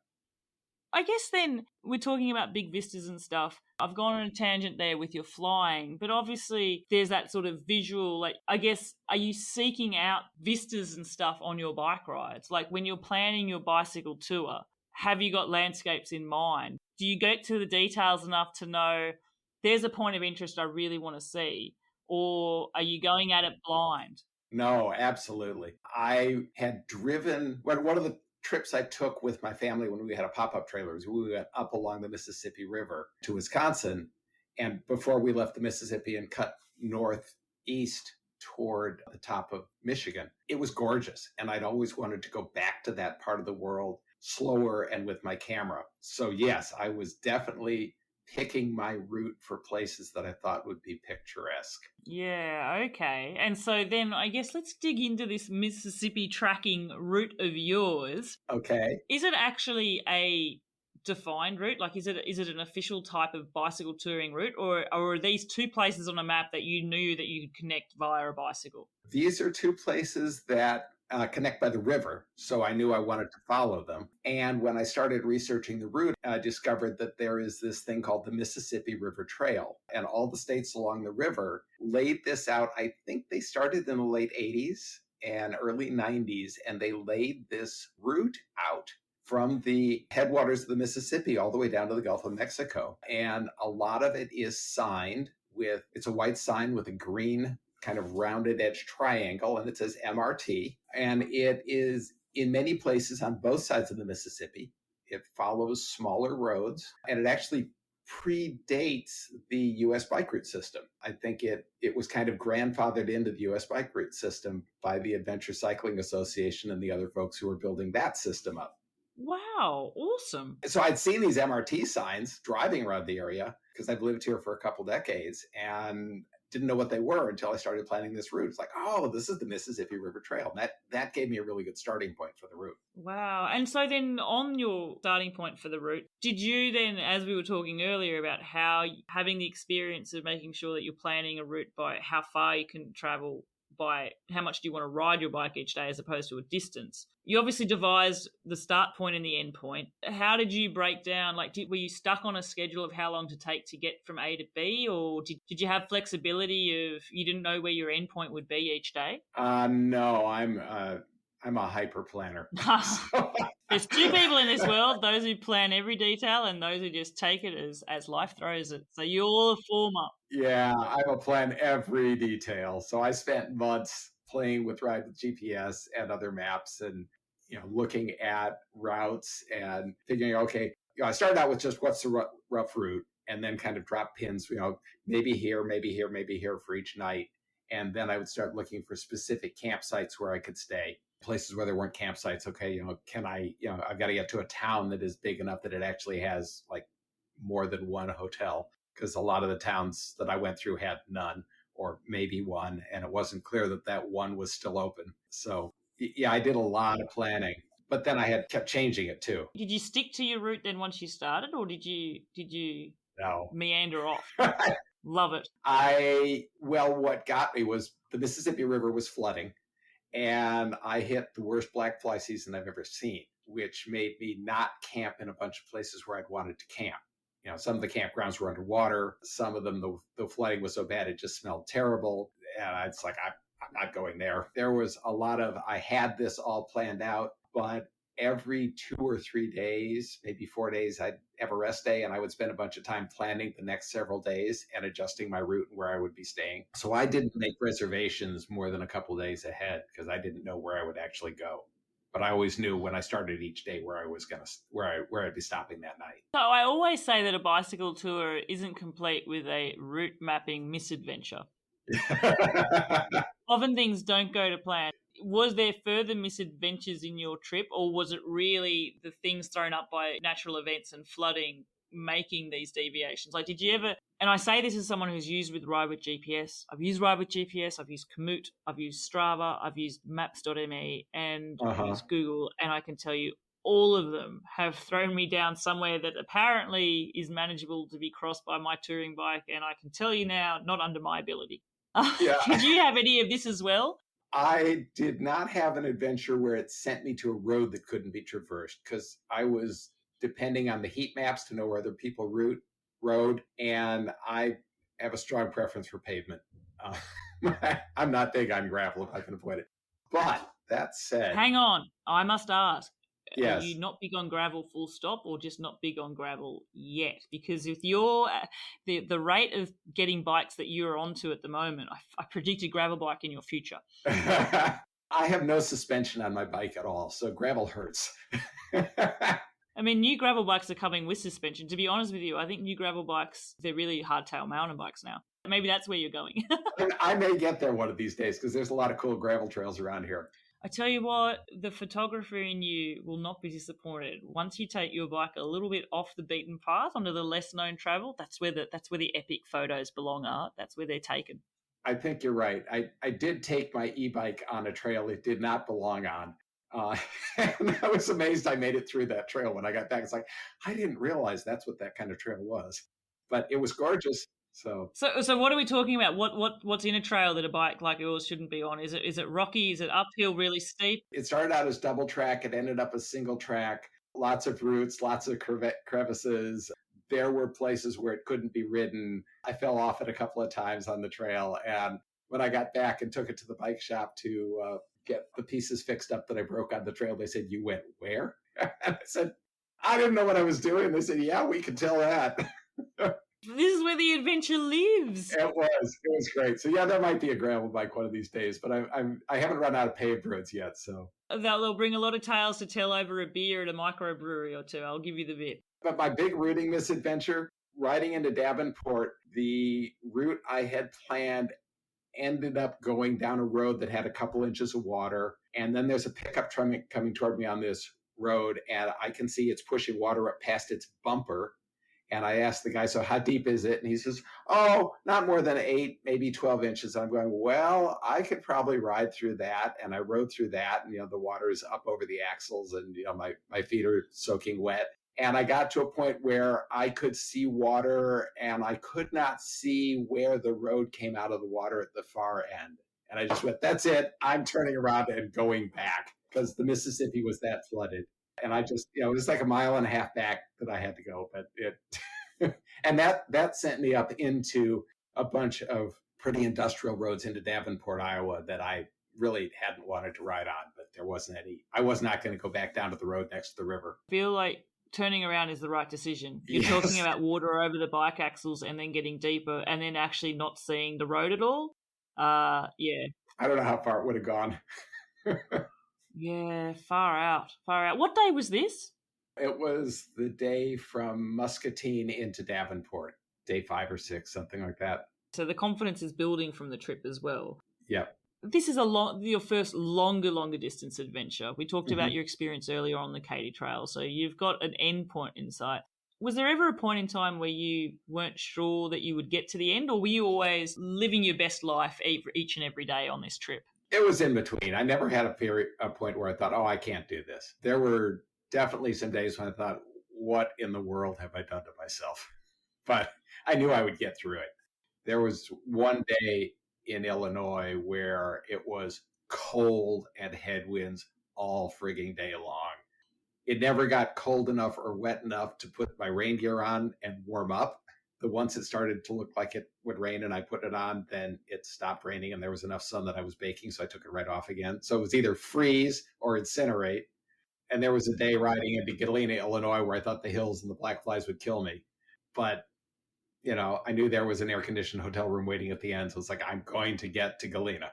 I guess then we're talking about big vistas and stuff. I've gone on a tangent there with your flying, but obviously there's that sort of visual, like, I guess, are you seeking out vistas and stuff on your bike rides? Like when you're planning your bicycle tour, have you got landscapes in mind? Do you get to the details enough to know there's a point of interest I really want to see? Or are you going at it blind? No, absolutely. I had driven, one of the trips I took with my family when we had a pop-up trailer, we went up along the Mississippi River to Wisconsin. And before we left the Mississippi and cut northeast toward the top of Michigan, it was gorgeous. And I'd always wanted to go back to that part of the world. slower and with my camera. So yes, I was definitely picking my route for places that I thought would be picturesque. Yeah, okay. And so then I guess let's dig into this Mississippi tracking route of yours. Okay. Is it actually a defined route? Like, is it an official type of bicycle touring route, or are these two places on a map that you knew that you could connect via a bicycle? These are two places that connect by the river, so I knew I wanted to follow them. And when I started researching the route, I discovered that there is this thing called the Mississippi River Trail, and all the states along the river laid this out. I think they started in the late 80s and early 90s, and they laid this route out from the headwaters of the Mississippi all the way down to the Gulf of Mexico. And a lot of it is signed with, it's a white sign with a green kind of rounded edge triangle, and it says MRT. And it is in many places on both sides of the Mississippi. It follows smaller roads, and it actually predates the U.S. bike route system. I think it was kind of grandfathered into the U.S. bike route system by the Adventure Cycling Association and the other folks who were building that system up. Wow, awesome. So I'd seen these MRT signs driving around the area because I've lived here for a couple decades and didn't know what they were until I started planning this route. It's like, oh, this is the Mississippi River Trail. That gave me a really good starting point for the route. Wow. And so then on your starting point for the route, did you then, as we were talking earlier about how having the experience of making sure that you're planning a route by how far you can travel, by how much do you want to ride your bike each day as opposed to a distance, you obviously devised the start point and the end point. How did you break down, like, were you stuck on a schedule of how long to take to get from A to B, or did you have flexibility of you didn't know where your end point would be each day? No, I'm a hyper planner. There's two people in this world, those who plan every detail and those who just take it as life throws it. So you're the former. Yeah, I will plan every detail. So I spent months playing with Ride with GPS and other maps and, looking at routes and figuring, okay, I started out with just what's the rough route and then kind of drop pins, maybe here, maybe here, maybe here for each night. And then I would start looking for specific campsites where I could stay. Places where there weren't campsites. Okay, can I, I've got to get to a town that is big enough that it actually has like more than one hotel, because a lot of the towns that I went through had none or maybe one, and it wasn't clear that one was still open. So yeah, I did a lot of planning, but then I had kept changing it too. Did you stick to your route then once you started, or did you No. meander off? Love it. What got me was the Mississippi River was flooding. And I hit the worst black fly season I've ever seen, which made me not camp in a bunch of places where I'd wanted to camp. Some of the campgrounds were underwater. Some of them, the flooding was so bad, it just smelled terrible. And it's like, I'm not going there. There was a lot of, I had this all planned out, but every 2 or 3 days, maybe 4 days, I'd have a rest day and I would spend a bunch of time planning the next several days and adjusting my route and where I would be staying. So I didn't make reservations more than a couple of days ahead because I didn't know where I would actually go. But I always knew when I started each day where I was where I'd be stopping that night. So I always say that a bicycle tour isn't complete with a route mapping misadventure. Often things don't go to plan. Was there further misadventures in your trip, or was it really the things thrown up by natural events and flooding making these deviations? Like, did you ever, and I say this as someone who's used Ride with GPS. I've used Ride with GPS, I've used Komoot, I've used Strava, I've used Maps.me, and I've used Google, and I can tell you all of them have thrown me down somewhere that apparently is manageable to be crossed by my touring bike, and I can tell you now, not under my ability. Yeah. Did you have any of this as well? I did not have an adventure where it sent me to a road that couldn't be traversed because I was depending on the heat maps to know where other people rode, and I have a strong preference for pavement. I'm not big on gravel if I can avoid it. But that said... Hang on, I must ask. Yes. Are you not big on gravel full stop, or just not big on gravel yet? Because with your the rate of getting bikes that you're onto at the moment, I predict a gravel bike in your future. I have no suspension on my bike at all, so gravel hurts. I mean, new gravel bikes are coming with suspension. To be honest with you, I think new gravel bikes, they're really hardtail mountain bikes now. Maybe that's where you're going. I may get there one of these days because there's a lot of cool gravel trails around here. I tell you what, the photographer in you will not be disappointed. Once you take your bike a little bit off the beaten path onto the less known travel, that's where the epic photos belong, Art. That's where they're taken. I think you're right. I did take my e-bike on a trail it did not belong on. And I was amazed I made it through that trail when I got back. It's like, I didn't realize that's what that kind of trail was. But it was gorgeous. So what are we talking about? What's in a trail that a bike like yours shouldn't be on? Is it rocky? Is it uphill, really steep? it started out as double track. It ended up as single track. Lots of roots, lots of crevices. There were places where it couldn't be ridden. I fell off it a couple of times on the trail. And when I got back and took it to the bike shop to get the pieces fixed up that I broke on the trail, they said, "You went where?" And I said, "I didn't know what I was doing." They said, "Yeah, we can tell that." This is where the adventure lives. It was great. So yeah, there might be a gravel bike one of these days, but I haven't run out of paved roads yet. So They'll bring a lot of tales to tell over a beer at a microbrewery or two. I'll give you the bit. But my big rooting misadventure, riding into Davenport, the route I had planned ended up going down a road that had a couple inches of water. And then there's a pickup truck coming toward me on this road, and I can see it's pushing water up past its bumper. And I asked the guy, "So how deep is it?" And he says, "Oh, not more than 8, maybe 12 inches. And I'm going, well, I could probably ride through that. And I rode through that. And, the water is up over the axles and, my feet are soaking wet. And I got to a point where I could see water and I could not see where the road came out of the water at the far end. And I just went, that's it. I'm turning around and going back because the Mississippi was that flooded. And I just, it was like a mile and a half back that I had to go. But and that sent me up into a bunch of pretty industrial roads into Davenport, Iowa that I really hadn't wanted to ride on, but there wasn't any. I was not going to go back down to the road next to the river. I feel like turning around is the right decision. You're Yes. talking about water over the bike axles and then getting deeper and then actually not seeing the road at all. Yeah. I don't know how far it would have gone. Yeah, far out. What day was this? It was the day from Muscatine into Davenport, day 5 or 6, something like that. So the confidence is building from the trip as well. Yep. This is your first longer distance adventure. We talked about your experience earlier on the Katy Trail, so you've got an end point in sight. Was there ever a point in time where you weren't sure that you would get to the end, or were you always living your best life each and every day on this trip? It was in between. I never had a point where I thought, oh, I can't do this. There were definitely some days when I thought, what in the world have I done to myself? But I knew I would get through it. There was one day in Illinois where it was cold and headwinds all frigging day long. It never got cold enough or wet enough to put my rain gear on and warm up. But once it started to look like it would rain and I put it on, then it stopped raining and there was enough sun that I was baking, so I took it right off again. So it was either freeze or incinerate. And there was a day riding into Galena, Illinois, where I thought the hills and the black flies would kill me. But, I knew there was an air-conditioned hotel room waiting at the end. So it's like, I'm going to get to Galena.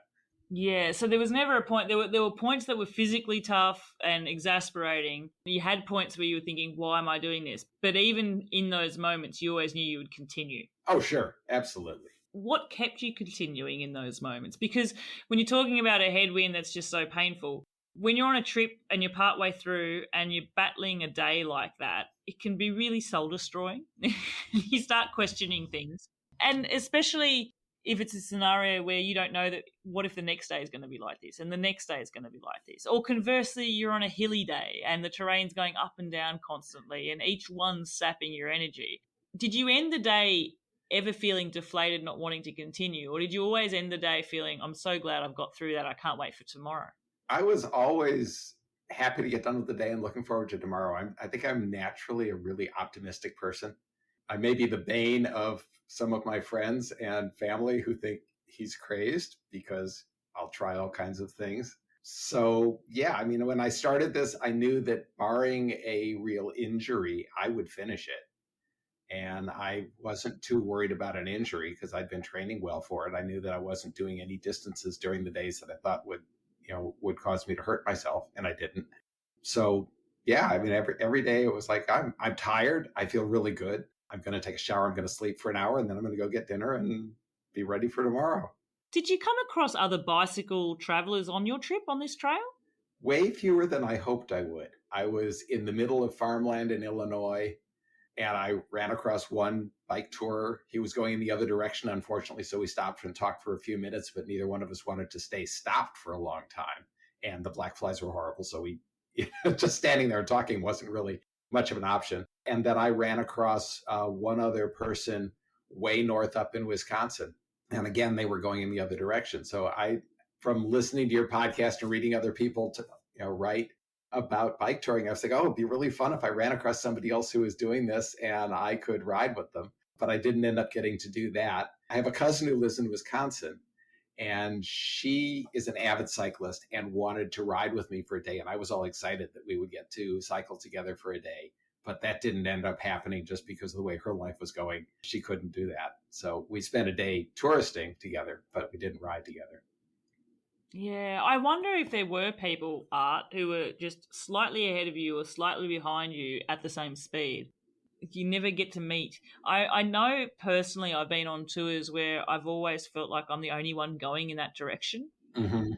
Yeah, so there was never a point. There were points that were physically tough and exasperating. You had points where you were thinking, why am I doing this? But even in those moments, you always knew you would continue. Oh, sure. Absolutely. What kept you continuing in those moments? Because when you're talking about a headwind that's just so painful, when you're on a trip and you're partway through and you're battling a day like that, it can be really soul-destroying. You start questioning things. And especially if it's a scenario where you don't know that what if the next day is going to be like this and the next day is going to be like this. Or conversely, you're on a hilly day and the terrain's going up and down constantly and each one's sapping your energy. Did you end the day ever feeling deflated, not wanting to continue? Or did you always end the day feeling, I'm so glad I've got through that, I can't wait for tomorrow? I was always happy to get done with the day and looking forward to tomorrow. I think I'm naturally a really optimistic person. I may be the bane of some of my friends and family who think he's crazed because I'll try all kinds of things. So, yeah, when I started this, I knew that barring a real injury, I would finish it. And I wasn't too worried about an injury because I'd been training well for it. I knew that I wasn't doing any distances during the days that I thought would cause me to hurt myself, and I didn't. So, yeah, every day it was like, I'm tired. I feel really good. I'm going to take a shower. I'm going to sleep for an hour, and then I'm going to go get dinner and be ready for tomorrow. Did you come across other bicycle travelers on your trip on this trail? Way fewer than I hoped I would. I was in the middle of farmland in Illinois, and I ran across one bike tourer. He was going in the other direction, unfortunately, so we stopped and talked for a few minutes, but neither one of us wanted to stay stopped for a long time. And the black flies were horrible, so we just standing there and talking wasn't really much of an option. And then I ran across one other person way north up in Wisconsin. And again, they were going in the other direction. So from listening to your podcast and reading other people write about bike touring, I was like, oh, it'd be really fun if I ran across somebody else who was doing this and I could ride with them. But I didn't end up getting to do that. I have a cousin who lives in Wisconsin, and she is an avid cyclist and wanted to ride with me for a day. And I was all excited that we would get to cycle together for a day. But that didn't end up happening just because of the way her life was going. She couldn't do that. So we spent a day touristing together, but we didn't ride together. Yeah, I wonder if there were people, Art, who were just slightly ahead of you or slightly behind you at the same speed. You never get to meet. I know personally I've been on tours where I've always felt like I'm the only one going in that direction. Mm-hmm.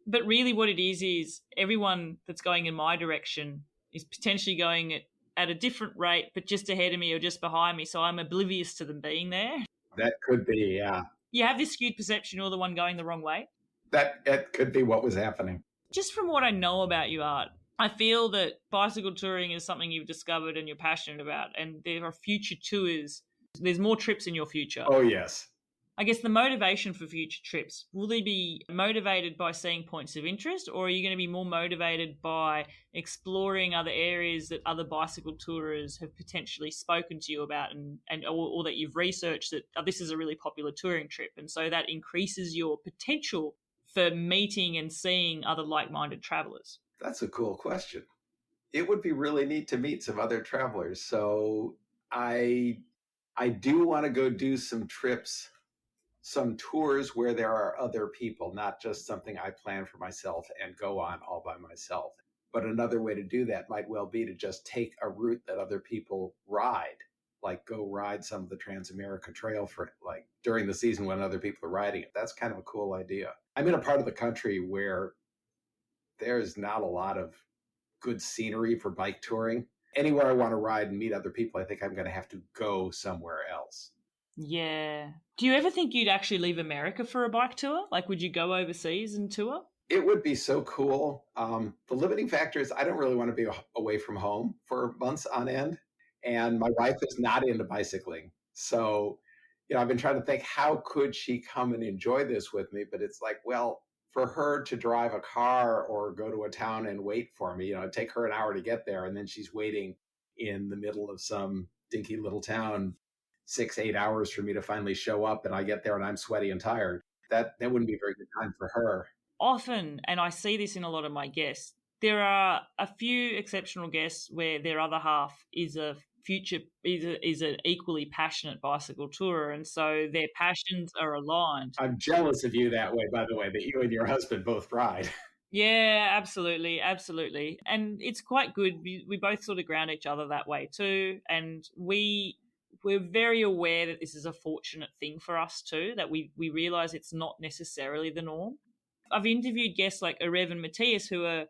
But really what it is everyone that's going in my direction is potentially going at a different rate, but just ahead of me or just behind me. So I'm oblivious to them being there. That could be, yeah. You have this skewed perception you're the one going the wrong way. That could be what was happening. Just from what I know about you, Art, I feel that bicycle touring is something you've discovered and you're passionate about, and there are future tours. There's more trips in your future. Oh, yes. I guess the motivation for future trips, will they be motivated by seeing points of interest, or are you going to be more motivated by exploring other areas that other bicycle tourers have potentially spoken to you about or that you've researched that this is a really popular touring trip, and so that increases your potential for meeting and seeing other like-minded travelers? That's a cool question. It would be really neat to meet some other travelers. So I do want to go do some trips, some tours where there are other people, not just something I plan for myself and go on all by myself. But another way to do that might well be to just take a route that other people ride, like go ride some of the Trans-America Trail for like during the season when other people are riding it. That's kind of a cool idea. I'm in a part of the country where there's not a lot of good scenery for bike touring. Anywhere I want to ride and meet other people, I think I'm going to have to go somewhere else. Yeah. Do you ever think you'd actually leave America for a bike tour? Like, would you go overseas and tour? It would be so cool. The limiting factor is I don't really want to be away from home for months on end. And my wife is not into bicycling. So, I've been trying to think, how could she come and enjoy this with me? But it's like, well, for her to drive a car or go to a town and wait for me, it'd take her an hour to get there. And then she's waiting in the middle of some dinky little town 6-8 hours for me to finally show up. And I get there and I'm sweaty and tired. That wouldn't be a very good time for her. Often, and I see this in a lot of my guests, there are a few exceptional guests where their other half is an equally passionate bicycle tourer, and so their passions are aligned. I'm jealous of you that way, by the way, that you and your husband both ride. Yeah, absolutely, absolutely. And it's quite good. We both sort of ground each other that way too, and we're very aware that this is a fortunate thing for us too, that we realise it's not necessarily the norm. I've interviewed guests like Arev and Matthias who are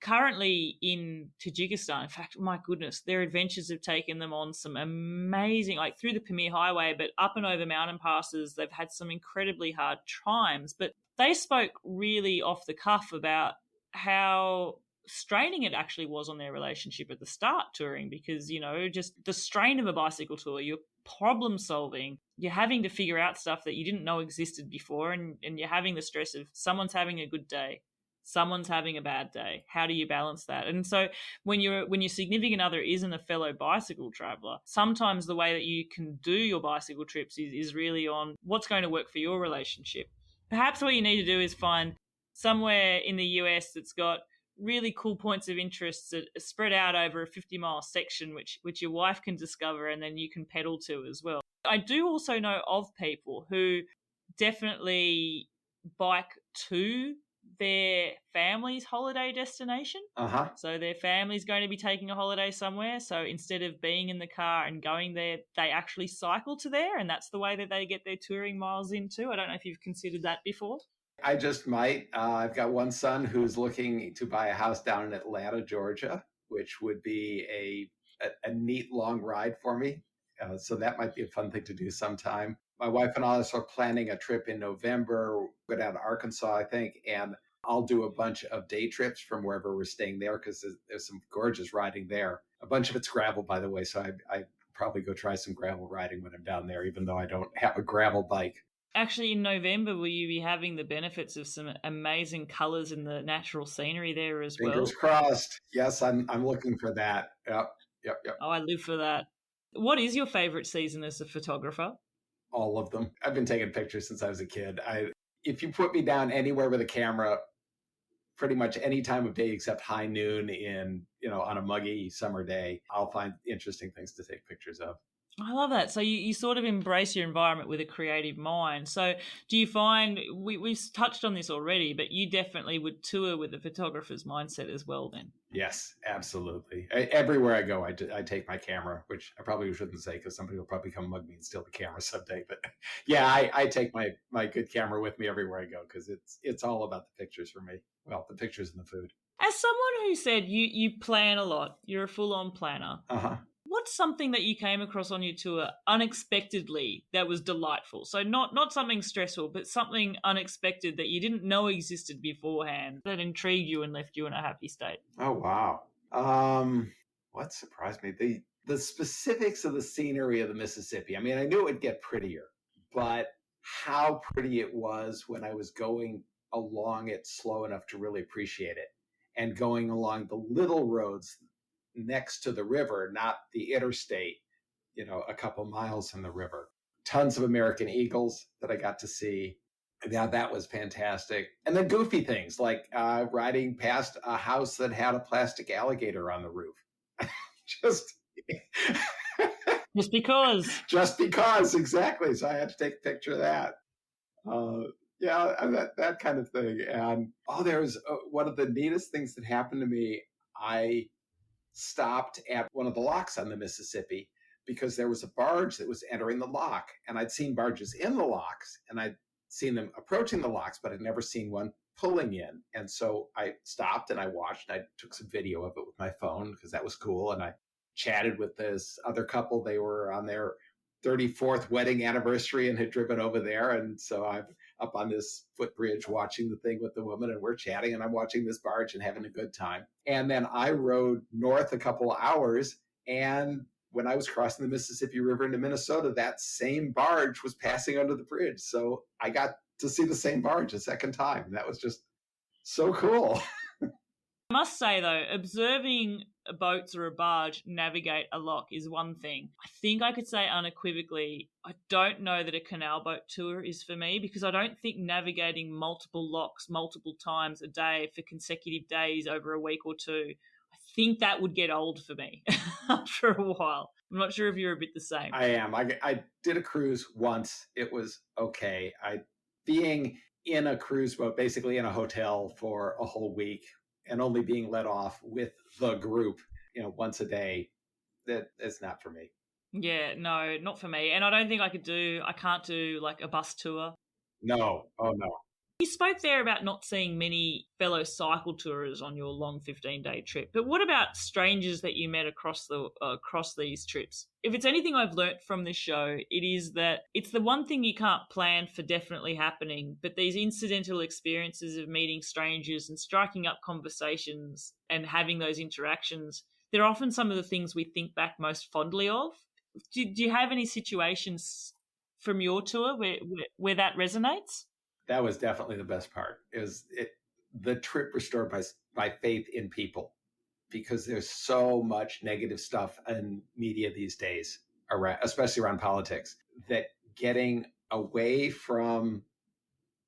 currently in Tajikistan. In fact, my goodness, their adventures have taken them on some amazing, like through the Pamir Highway, but up and over mountain passes. They've had some incredibly hard climbs, but they spoke really off the cuff about how straining it actually was on their relationship at the start touring, because, just the strain of a bicycle tour, you're problem solving, you're having to figure out stuff that you didn't know existed before, and you're having the stress of someone's having a good day, someone's having a bad day. How do you balance that? And so when your significant other isn't a fellow bicycle traveler, sometimes the way that you can do your bicycle trips is really on what's going to work for your relationship. Perhaps what you need to do is find somewhere in the US that's got really cool points of interest that are spread out over a 50-mile section, which your wife can discover and then you can pedal to as well. I do also know of people who definitely bike to their family's holiday destination. So their family's going to be taking a holiday somewhere. So instead of being in the car and going there, they actually cycle to there. And that's the way that they get their touring miles in too. I don't know if you've considered that before. I just might. I've got one son who's looking to buy a house down in Atlanta, Georgia, which would be a neat long ride for me. So that might be a fun thing to do sometime. My wife and I are planning a trip in November, go down to Arkansas, I think, and I'll do a bunch of day trips from wherever we're staying there because there's some gorgeous riding there. A bunch of it's gravel, by the way, so I probably go try some gravel riding when I'm down there, even though I don't have a gravel bike. Actually, in November, will you be having the benefits of some amazing colours in the natural scenery there as well? Fingers crossed. Yes, I'm looking for that. Yep. Oh, I live for that. What is your favourite season as a photographer? All of them. I've been taking pictures since I was a kid. If you put me down anywhere with a camera, pretty much any time of day except high noon on a muggy summer day, I'll find interesting things to take pictures of. I love that. So you sort of embrace your environment with a creative mind. So do you find, we've touched on this already, but you definitely would tour with a photographer's mindset as well then? Yes, absolutely. Everywhere I go, I take my camera, which I probably shouldn't say because somebody will probably come mug me and steal the camera someday. But yeah, I take my good camera with me everywhere I go because it's all about the pictures for me. Well, the pictures and the food. As someone who said you plan a lot, you're a full-on planner. Uh-huh. What's something that you came across on your tour unexpectedly that was delightful? So not something stressful, but something unexpected that you didn't know existed beforehand that intrigued you and left you in a happy state. Oh, wow. What surprised me? The specifics of the scenery of the Mississippi. I mean, I knew it would get prettier, but how pretty it was when I was going along it slow enough to really appreciate it and going along the little roads next to the river, not the interstate, a couple miles from the river. Tons of American eagles that I got to see. Yeah, that was fantastic. And then goofy things like riding past a house that had a plastic alligator on the roof. Just because. Just because, exactly. So I had to take a picture of that. That kind of thing. And there's one of the neatest things that happened to me. I stopped at one of the locks on the Mississippi because there was a barge that was entering the lock. And I'd seen barges in the locks and I'd seen them approaching the locks, but I'd never seen one pulling in. And so I stopped and I watched. I took some video of it with my phone because that was cool. And I chatted with this other couple. They were on their 34th wedding anniversary and had driven over there. And so I'm up on this footbridge watching the thing with the woman and we're chatting and I'm watching this barge and having a good time. And then I rode north a couple of hours. And when I was crossing the Mississippi River into Minnesota, that same barge was passing under the bridge. So I got to see the same barge a second time. That was just so cool. I must say, though, observing boats or a barge navigate a lock is one thing. I think I could say unequivocally, I don't know that a canal boat tour is for me because I don't think navigating multiple locks multiple times a day for consecutive days over a week or two, I think that would get old for me after a while. I'm not sure if you're a bit the same. I am. I did a cruise once. It was okay. Being in a cruise boat, basically in a hotel for a whole week, and only being let off with the group, once a day, that is not for me. Yeah, no, not for me. And I don't think I can't do like a bus tour. No. Oh, no. You spoke there about not seeing many fellow cycle tourers on your long 15-day trip, but what about strangers that you met across these trips? If it's anything I've learnt from this show, it is that it's the one thing you can't plan for definitely happening, but these incidental experiences of meeting strangers and striking up conversations and having those interactions, they're often some of the things we think back most fondly of. Do you have any situations from your tour where that resonates? That was definitely the best part. The trip restored my faith in people because there's so much negative stuff in media these days, especially around politics, that getting away from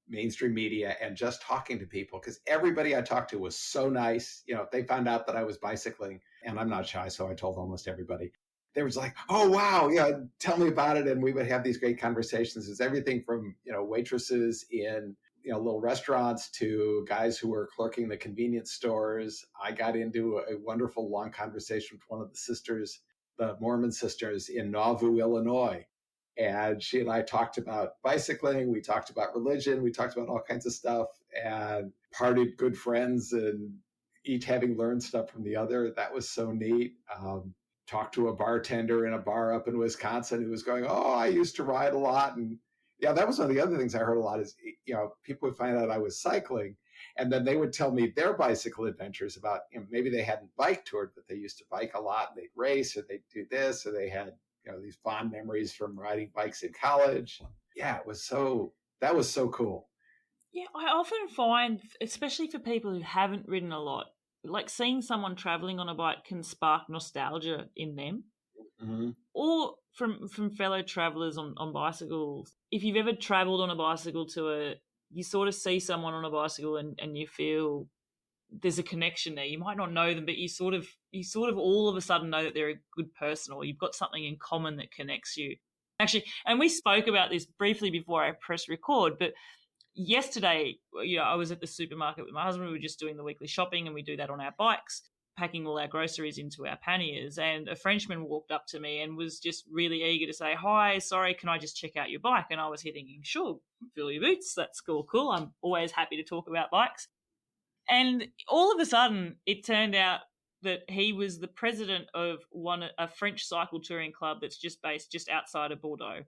mainstream media and just talking to people, because everybody I talked to was so nice. They found out that I was bicycling and I'm not shy, so I told almost everybody. They was like, oh, wow, yeah, tell me about it. And we would have these great conversations. It's everything from, waitresses in, little restaurants to guys who were clerking the convenience stores. I got into a wonderful long conversation with one of the sisters, the Mormon sisters in Nauvoo, Illinois. And she and I talked about bicycling. We talked about religion. We talked about all kinds of stuff and partied good friends and each having learned stuff from the other. That was so neat. Talked to a bartender in a bar up in Wisconsin who was going, "Oh, I used to ride a lot." And yeah, that was one of the other things I heard a lot is, people would find out I was cycling. And then they would tell me their bicycle adventures about, maybe they hadn't bike toured, but they used to bike a lot and they'd race or they'd do this, or they had, these fond memories from riding bikes in college. Yeah, that was so cool. Yeah, I often find, especially for people who haven't ridden a lot, like seeing someone traveling on a bike can spark nostalgia in them. Mm-hmm. Or from fellow travelers on bicycles. If you've ever traveled on a bicycle tour, you sort of see someone on a bicycle and you feel there's a connection there. You might not know them, but you sort of all of a sudden know that they're a good person, or you've got something in common that connects you. Actually, and we spoke about this briefly before I pressed record, but yesterday, I was at the supermarket with my husband. We were just doing the weekly shopping, and we do that on our bikes, packing all our groceries into our panniers. And a Frenchman walked up to me and was just really eager to say, "Hi, sorry, can I just check out your bike?" And I was here thinking, sure, fill your boots. That's cool. I'm always happy to talk about bikes. And all of a sudden, it turned out that he was the president of a French cycle touring club that's just based just outside of Bordeaux.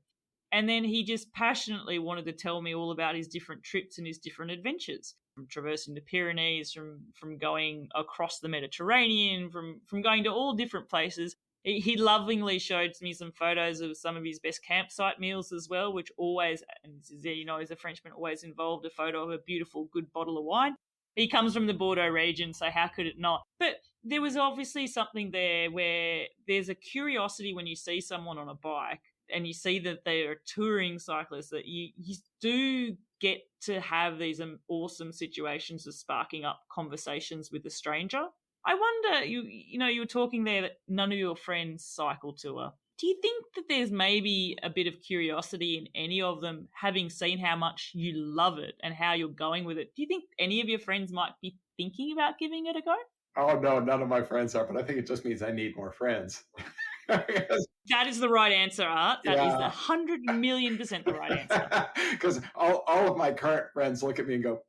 And then he just passionately wanted to tell me all about his different trips and his different adventures, from traversing the Pyrenees, from going across the Mediterranean, from going to all different places. He lovingly showed me some photos of some of his best campsite meals as well, which always, and as a Frenchman, always involved a photo of a beautiful, good bottle of wine. He comes from the Bordeaux region, so how could it not? But there was obviously something there where there's a curiosity when you see someone on a bike and you see that they are touring cyclists, that you do get to have these awesome situations of sparking up conversations with a stranger. I wonder, you were talking there that none of your friends cycle tour. Do you think that there's maybe a bit of curiosity in any of them, having seen how much you love it and how you're going with it? Do you think any of your friends might be thinking about giving it a go? Oh, no, none of my friends are, but I think it just means I need more friends. That is the right answer, Art. That is 100,000,000% the right answer. Because all of my current friends look at me and go,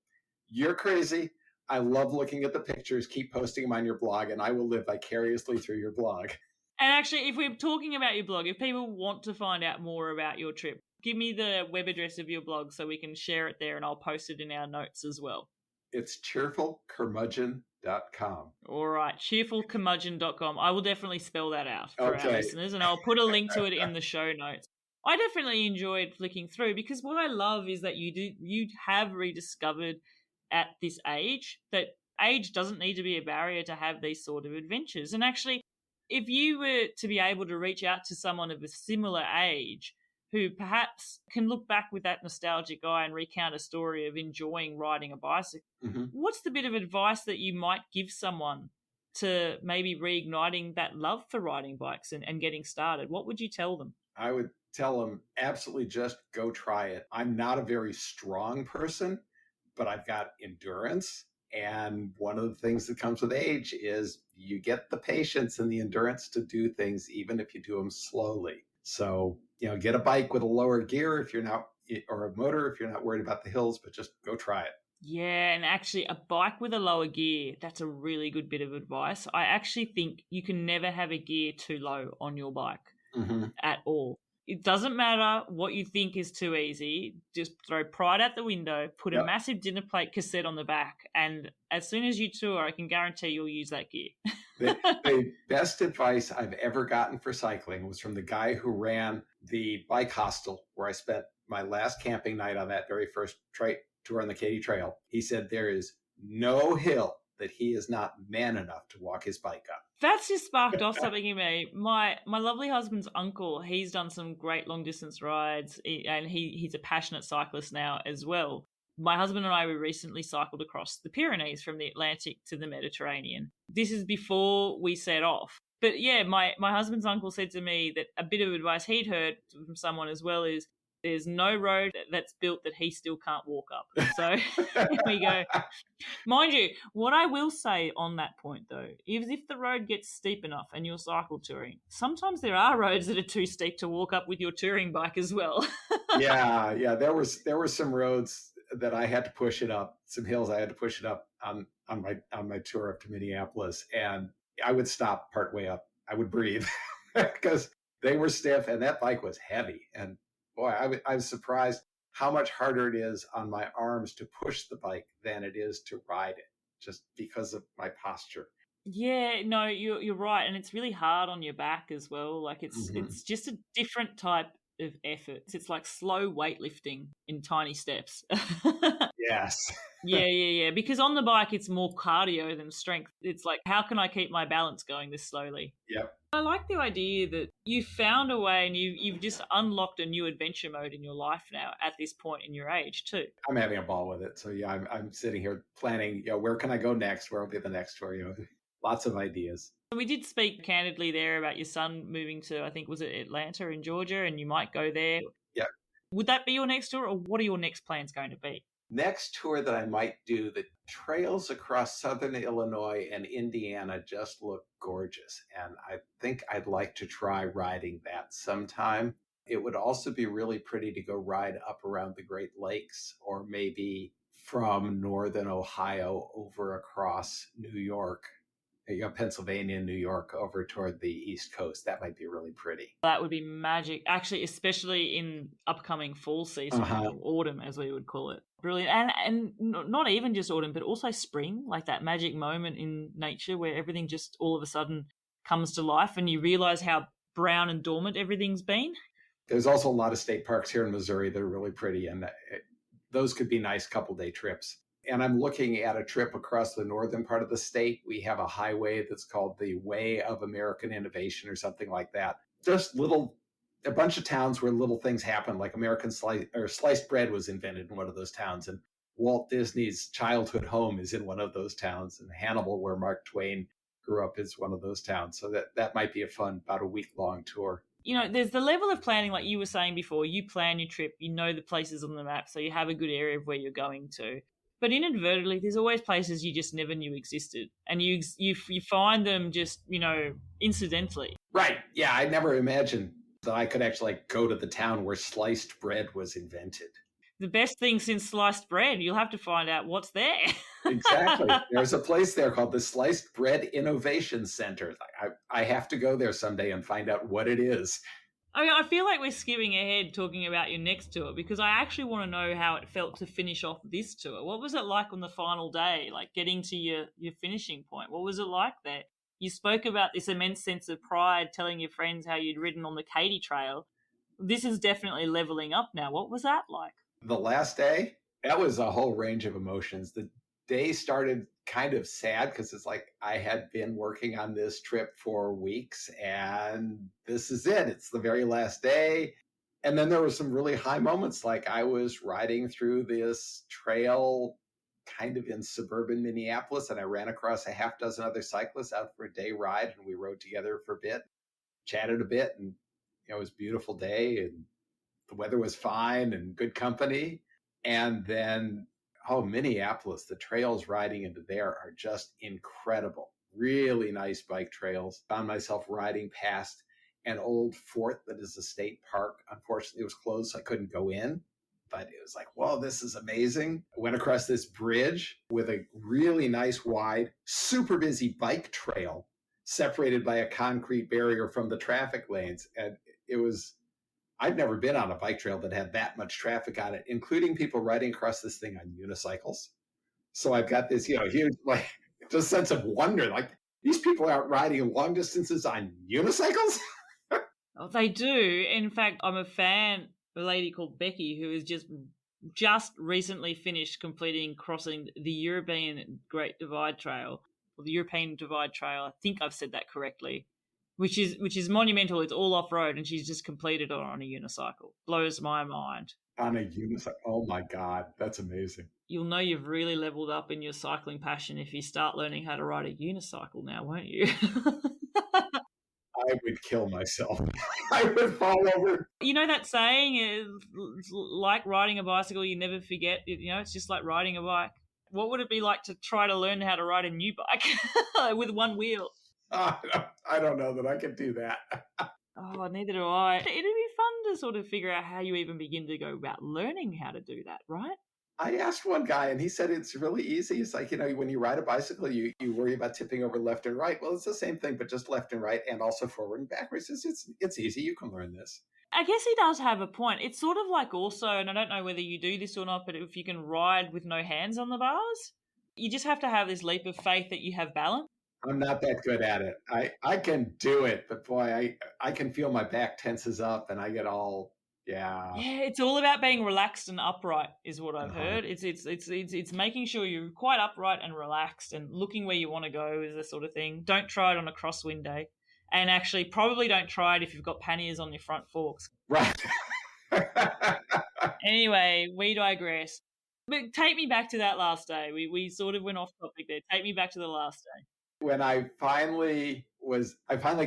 "You're crazy. I love looking at the pictures. Keep posting them on your blog, and I will live vicariously through your blog." And actually, if we're talking about your blog, if people want to find out more about your trip, give me the web address of your blog so we can share it there, and I'll post it in our notes as well. It's cheerfulcurmudgeon.com. All right, cheerfulcurmudgeon.com. I will definitely spell that out for our listeners, and I'll put a link to it in the show notes. I definitely enjoyed flicking through, because what I love is that you have rediscovered at this age that age doesn't need to be a barrier to have these sort of adventures. And actually, if you were to be able to reach out to someone of a similar age who perhaps can look back with that nostalgic eye and recount a story of enjoying riding a bicycle, what's the bit of advice that you might give someone to maybe reigniting that love for riding bikes and getting started? What would you tell them? I would tell them absolutely just go try it. I'm not a very strong person, but I've got endurance. And one of the things that comes with age is you get the patience and the endurance to do things, even if you do them slowly. So, get a bike with a lower gear if you're not, or a motor if you're not worried about the hills, but just go try it. Yeah, and actually a bike with a lower gear, that's a really good bit of advice. I actually think you can never have a gear too low on your bike at all. It doesn't matter what you think is too easy. Just throw pride out the window, put a massive dinner plate cassette on the back, and as soon as you tour, I can guarantee you'll use that gear. The best advice I've ever gotten for cycling was from the guy who ran the bike hostel where I spent my last camping night on that very first tour on the Katy Trail. He said there is no hill that he is not man enough to walk his bike up. That's just sparked off something in me. My lovely husband's uncle, he's done some great long distance rides, and he's a passionate cyclist now as well. My husband and I recently cycled across the Pyrenees from the Atlantic to the Mediterranean. This is before we set off. But yeah, my husband's uncle said to me that a bit of advice he'd heard from someone as well is There's no road that's built that he still can't walk up. So there we go. Mind you, what I will say on that point, though, is if the road gets steep enough and you're cycle touring, sometimes there are roads that are too steep to walk up with your touring bike as well. Yeah. There were some roads that I had to push it up, some hills I had to push it up on my tour up to Minneapolis, and I would stop partway up. I would breathe because they were stiff and that bike was heavy. And boy, I was surprised how much harder it is on my arms to push the bike than it is to ride it, just because of my posture. Yeah, no, you're right, and it's really hard on your back as well. Like it's just a different type of effort. It's like slow weightlifting in tiny steps. Yes. Yeah. Because on the bike, it's more cardio than strength. It's like, how can I keep my balance going this slowly? Yep. I like the idea that you found a way and you've just unlocked a new adventure mode in your life now at this point in your age too. I'm having a ball with it. So yeah, I'm sitting here planning, where can I go next? Where will be the next tour? Lots of ideas. We did speak candidly there about your son moving to, I think, was it Atlanta in Georgia, and you might go there. Yeah. Would that be your next tour, or what are your next plans going to be? Next tour that I might do, the trails across southern Illinois and Indiana just look gorgeous. And I think I'd like to try riding that sometime. It would also be really pretty to go ride up around the Great Lakes, or maybe from northern Ohio over across New York, Pennsylvania and New York over toward the East Coast. That might be really pretty. That would be magic. Actually, especially in upcoming fall season, or autumn, as we would call it. Brilliant. And not even just autumn, but also spring, like that magic moment in nature where everything just all of a sudden comes to life and you realize how brown and dormant everything's been. There's also a lot of state parks here in Missouri that are really pretty, and those could be nice couple-day trips. And I'm looking at a trip across the northern part of the state. We have a highway that's called the Way of American Innovation or something like that. Just a bunch of towns where little things happen, like American sliced bread was invented in one of those towns. And Walt Disney's childhood home is in one of those towns. And Hannibal, where Mark Twain grew up, is one of those towns. So that might be a fun, about a week-long tour. There's the level of planning, like you were saying before. You plan your trip, you know the places on the map, so you have a good area of where you're going to. But inadvertently, there's always places you just never knew existed, and you find them just incidentally. Right? Yeah, I never imagined that I could actually go to the town where sliced bread was invented. The best thing since sliced bread. You'll have to find out what's there. Exactly. There's a place there called the Sliced Bread Innovation Center. I have to go there someday and find out what it is. I mean, I feel like we're skipping ahead talking about your next tour, because I actually want to know how it felt to finish off this tour. What was it like on the final day, like getting to your finishing point? What was it like there? You spoke about this immense sense of pride, telling your friends how you'd ridden on the Katy Trail. This is definitely leveling up now. What was that like? The last day, that was a whole range of emotions. The day started kind of sad because it's like I had been working on this trip for weeks and this is it. It's the very last day. And then there were some really high moments, like I was riding through this trail kind of in suburban Minneapolis, and I ran across a half dozen other cyclists out for a day ride, and we rode together for a bit, chatted a bit, and it was a beautiful day and the weather was fine and good company. And then Minneapolis, the trails riding into there are just incredible. Really nice bike trails. Found myself riding past an old fort that is a state park. Unfortunately, it was closed, so I couldn't go in. But it was like, whoa, this is amazing. I went across this bridge with a really nice, wide, super busy bike trail separated by a concrete barrier from the traffic lanes. And it was, I'd never been on a bike trail that had that much traffic on it, including people riding across this thing on unicycles. So I've got this, huge, just sense of wonder. Like, these people are riding long distances on unicycles? Oh, they do. In fact, I'm a fan of a lady called Becky who has just recently finished crossing the European Great Divide Trail, or the European Divide Trail. I think I've said that correctly. Which is monumental. It's all off-road, and she's just completed it on a unicycle. Blows my mind. On a unicycle? Oh, my God. That's amazing. You'll know you've really leveled up in your cycling passion if you start learning how to ride a unicycle now, won't you? I would kill myself. I would fall over. You know that saying is like riding a bicycle, you never forget. It's just like riding a bike. What would it be like to try to learn how to ride a new bike with one wheel? I don't know that I could do that. Oh, neither do I. It'd be fun to sort of figure out how you even begin to go about learning how to do that, right? I asked one guy and he said it's really easy. It's like, when you ride a bicycle, you worry about tipping over left and right. Well, it's the same thing, but just left and right and also forward and backwards. It's easy. You can learn this. I guess he does have a point. It's sort of like also, and I don't know whether you do this or not, but if you can ride with no hands on the bars, you just have to have this leap of faith that you have balance. I'm not that good at it. I can do it, but boy, I can feel my back tenses up and I get all, yeah. Yeah, it's all about being relaxed and upright is what I've heard. It's making sure you're quite upright and relaxed and looking where you want to go is the sort of thing. Don't try it on a crosswind day. And actually probably don't try it if you've got panniers on your front forks. Right. Anyway, we digress. But take me back to that last day. We sort of went off topic there. Take me back to the last day. When I finally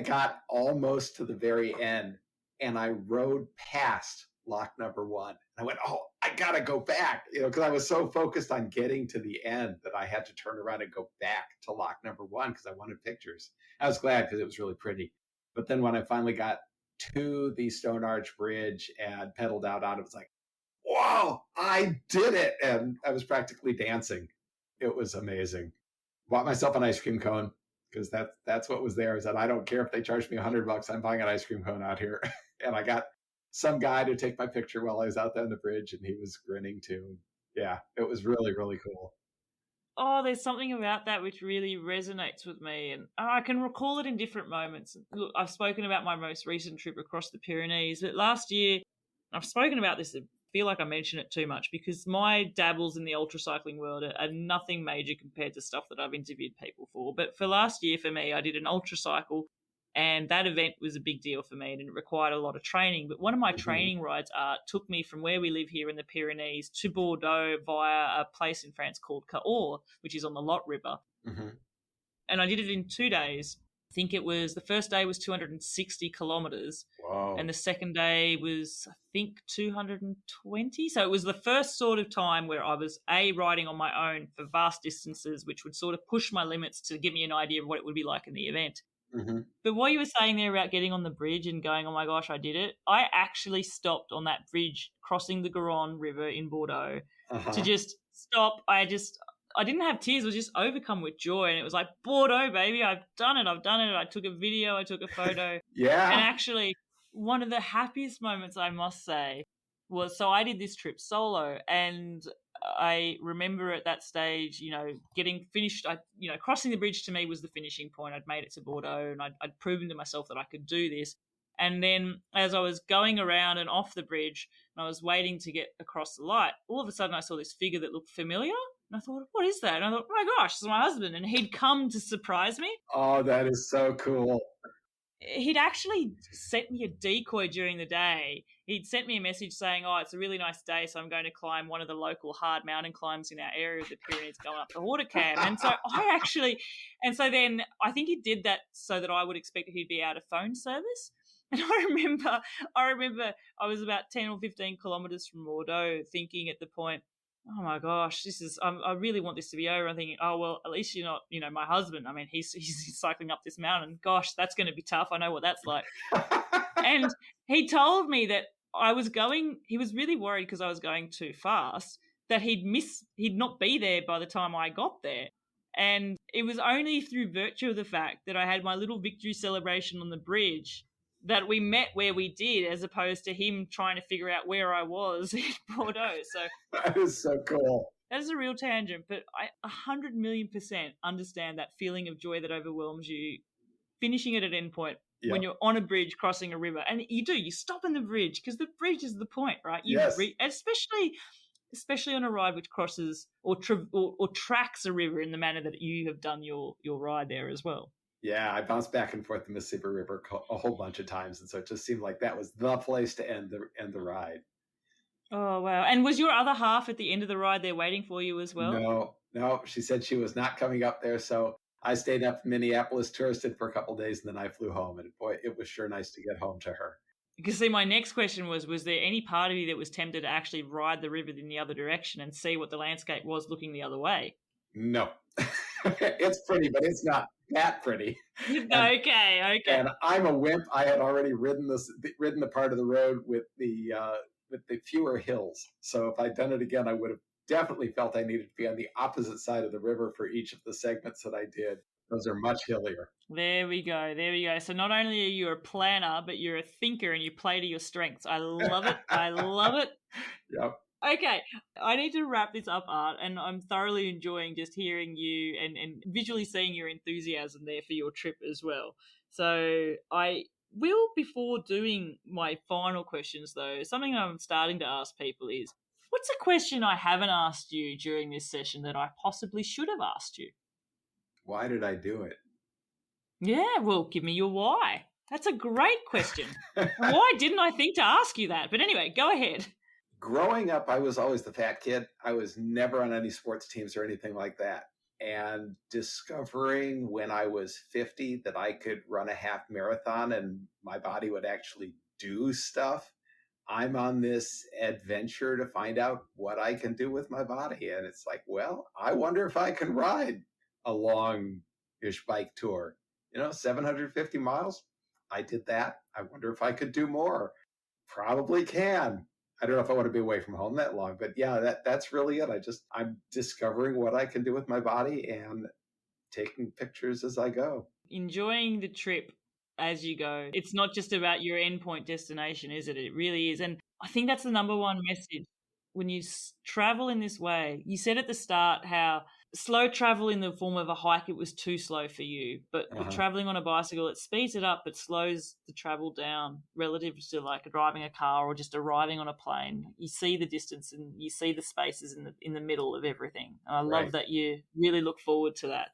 got almost to the very end and I rode past lock number 1. I went, oh, I got to go back, because I was so focused on getting to the end that I had to turn around and go back to lock number 1 because I wanted pictures. I was glad because it was really pretty. But then when I finally got to the Stone Arch Bridge and pedaled out on it, was like, whoa, I did it. And I was practically dancing. It was amazing. Bought myself an ice cream cone because that's what was there. Is that I don't care if they charge me $100, I'm buying an ice cream cone out here. And I got some guy to take my picture while I was out there on the bridge, and he was grinning too. Yeah, it was really, really cool. Oh, there's something about that which really resonates with me, and I can recall it in different moments. Look, I've spoken about my most recent trip across the Pyrenees, but last year, I've spoken about this. I feel like I mention it too much because my dabbles in the ultra cycling world are nothing major compared to stuff that I've interviewed people for. But for last year, for me, I did an ultra cycle, and that event was a big deal for me, and it required a lot of training. But one of my training rides took me from where we live here in the Pyrenees to Bordeaux via a place in France called Cahors, which is on the Lot River. Mm-hmm. And I did it in 2 days. I think the first day was 260 kilometers. Wow. And the second day was, I think, 220. So it was the first sort of time where I was riding on my own for vast distances, which would sort of push my limits to give me an idea of what it would be like in the event. Mm-hmm. But what you were saying there about getting on the bridge and going, oh my gosh, I did it. I actually stopped on that bridge crossing the Garonne River in Bordeaux to just stop. I didn't have tears. I was just overcome with joy. And it was like, Bordeaux, baby, I've done it. I took a video. I took a photo. Yeah. And actually, one of the happiest moments, I must say, was, so I did this trip solo, and I remember at that stage, getting finished, crossing the bridge to me was the finishing point. I'd made it to Bordeaux, and I'd proven to myself that I could do this. And then as I was going around and off the bridge, and I was waiting to get across the light, all of a sudden I saw this figure that looked familiar. And I thought, what is that? And I thought, oh my gosh, this is my husband. And he'd come to surprise me. Oh, that is so cool. He'd actually sent me a decoy during the day. He'd sent me a message saying, oh, it's a really nice day, so I'm going to climb one of the local hard mountain climbs in our area of the Pyrenees going up to Hautacam. And so then I think he did that so that I would expect he'd be out of phone service. And I remember I was about 10 or 15 kilometres from Bordeaux thinking at the point, oh my gosh, I really want this to be over. I'm thinking, oh, well, at least you're not, my husband. I mean, he's cycling up this mountain. Gosh, that's going to be tough. I know what that's like. And he told me that he was really worried because I was going too fast, that he'd not be there by the time I got there. And it was only through virtue of the fact that I had my little victory celebration on the bridge that we met where we did, as opposed to him trying to figure out where I was in Bordeaux. So that is so cool. That is a real tangent, but I 100,000,000% understand that feeling of joy that overwhelms you finishing at an endpoint when you're on a bridge crossing a river. And you stop in the bridge because the bridge is the point, right? Yes. Especially on a ride which crosses or tracks a river in the manner that you have done your ride there as well. Yeah, I bounced back and forth the Mississippi River a whole bunch of times, and so it just seemed like that was the place to end the ride. Oh, wow. And was your other half at the end of the ride there waiting for you as well? No, she said she was not coming up there, so I stayed up in Minneapolis, touristed for a couple of days, and then I flew home. And boy, it was sure nice to get home to her. Because see, my next question was there any part of you that was tempted to actually ride the river in the other direction and see what the landscape was looking the other way? No. It's pretty, but it's not that pretty. Okay. And I'm a wimp. I had already ridden the part of the road with the fewer hills. So if I'd done it again, I would have definitely felt I needed to be on the opposite side of the river for each of the segments that I did. Those are much hillier. There we go. So not only are you a planner, but you're a thinker and you play to your strengths. I love it. Yep. Okay, I need to wrap this up, Art, and I'm thoroughly enjoying just hearing you and visually seeing your enthusiasm there for your trip as well. So I will, before doing my final questions though, something I'm starting to ask people is, what's a question I haven't asked you during this session that I possibly should have asked you? Why did I do it? Yeah, well, give me your why. That's a great question. Why didn't I think to ask you that? But anyway, go ahead. Growing up, I was always the fat kid. I was never on any sports teams or anything like that. And discovering when I was 50 that I could run a half marathon and my body would actually do stuff, I'm on this adventure to find out what I can do with my body. And it's like, well, I wonder if I can ride a long-ish bike tour, 750 miles. I did that. I wonder if I could do more. Probably can. I don't know if I want to be away from home that long, but yeah, that's really it. I'm discovering what I can do with my body and taking pictures as I go. Enjoying the trip as you go. It's not just about your endpoint destination, is it? It really is. And I think that's the number one message. When you travel in this way, you said at the start how slow travel in the form of a hike, it was too slow for you. But with traveling on a bicycle, it speeds it up, but slows the travel down relative to like driving a car or just arriving on a plane. You see the distance and you see the spaces in the middle of everything. And I love that you really look forward to that.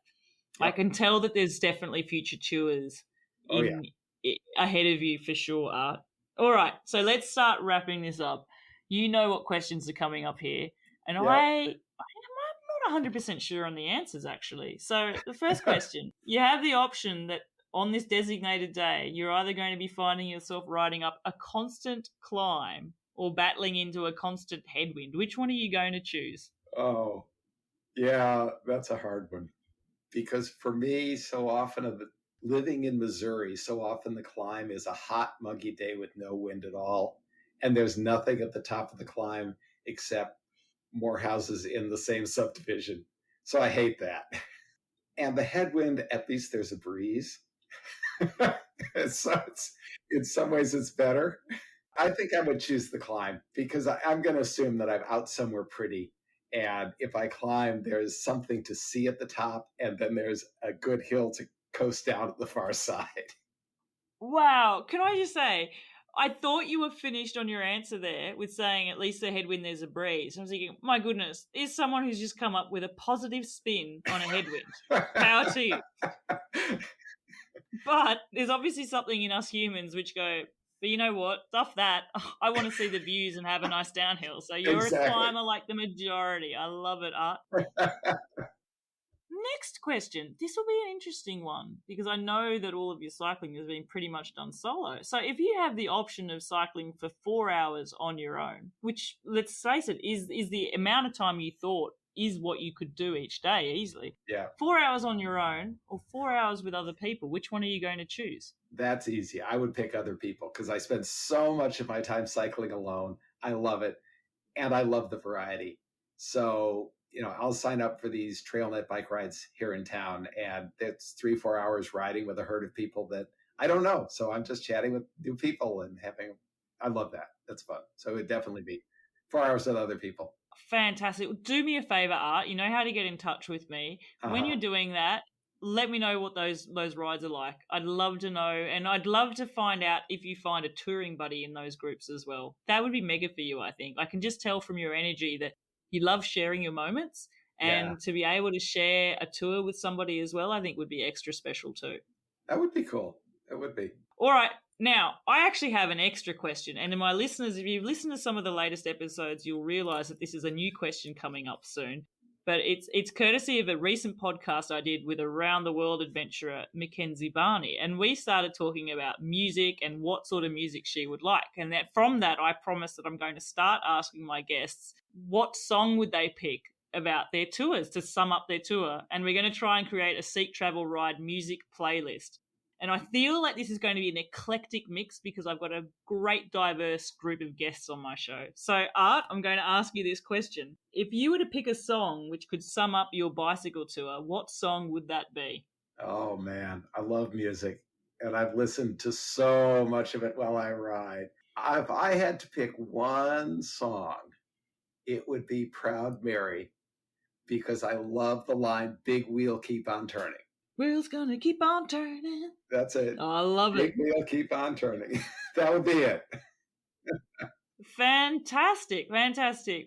Yep. I can tell that there's definitely future tours ahead of you for sure, Art. All right, so let's start wrapping this up. You know what questions are coming up here, and I'm not 100% sure on the answers, actually. So the first question, you have the option that on this designated day, you're either going to be finding yourself riding up a constant climb or battling into a constant headwind. Which one are you going to choose? Oh, yeah, that's a hard one. Because for me, so often living in Missouri, so often the climb is a hot, muggy day with no wind at all. And there's nothing at the top of the climb except more houses in the same subdivision. So I hate that. And the headwind, at least there's a breeze. So in some ways it's better. I think I would choose the climb because I'm going to assume that I'm out somewhere pretty. And if I climb, there's something to see at the top, and then there's a good hill to coast down at the far side. Wow. Can I just say, I thought you were finished on your answer there with saying at least the headwind, there's a breeze. I was thinking, my goodness, there's someone who's just come up with a positive spin on a headwind. Power to you. But there's obviously something in us humans which go, but you know what? Stuff that. I want to see the views and have a nice downhill. So you're a climber like the majority. I love it, Art. Next question. This will be an interesting one because I know that all of your cycling has been pretty much done solo. So if you have the option of cycling for 4 hours on your own, which, let's face it, is the amount of time you thought is what you could do each day easily. Yeah. 4 hours on your own or 4 hours with other people, which one are you going to choose? That's easy. I would pick other people because I spend so much of my time cycling alone. I love it. And I love the variety. So, I'll sign up for these TrailNet bike rides here in town. And it's 3-4 hours riding with a herd of people that I don't know. So I'm just chatting with new people and I love that. That's fun. So it would definitely be 4 hours with other people. Fantastic. Do me a favor, Art. You know how to get in touch with me. When you're doing that, let me know what those rides are like. I'd love to know, and I'd love to find out if you find a touring buddy in those groups as well. That would be mega for you, I think. I can just tell from your energy that you love sharing your moments, and to be able to share a tour with somebody as well, I think would be extra special too. That would be cool. That would be. All right. Now, I actually have an extra question. And to my listeners, if you've listened to some of the latest episodes, you'll realize that this is a new question coming up soon. but it's courtesy of a recent podcast I did with around the world adventurer Mackenzie Barney, and we started talking about music and what sort of music she would like. And that from that, I promised that I'm going to start asking my guests what song would they pick about their tours to sum up their tour, and we're going to try and create a Seek Travel Ride music playlist. And I feel like this is going to be an eclectic mix because I've got a great diverse group of guests on my show. So, Art, I'm going to ask you this question. If you were to pick a song which could sum up your bicycle tour, what song would that be? Oh, man, I love music, and I've listened to so much of it while I ride. If I had to pick one song, it would be Proud Mary, because I love the line, big wheel, keep on turning. Wheels gonna keep on turning. That's it. Oh, I love it. Big wheel, keep on turning. That would be it. Fantastic.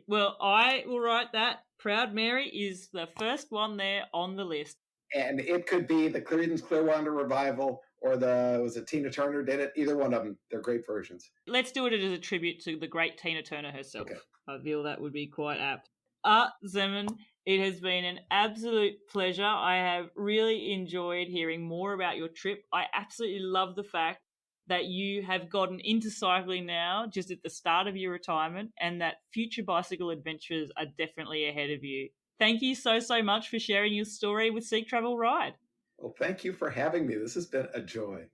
Well, I will write that. Proud Mary is the first one there on the list. And it could be the Creedence Clearwater Revival or was it Tina Turner did it? Either one of them. They're great versions. Let's do it as a tribute to the great Tina Turner herself. Okay. I feel that would be quite apt. Art Zemon, it has been an absolute pleasure. I have really enjoyed hearing more about your trip. I absolutely love the fact that you have gotten into cycling now, just at the start of your retirement, and that future bicycle adventures are definitely ahead of you. Thank you so much for sharing your story with Seek Travel Ride. Well, thank you for having me. This has been a joy.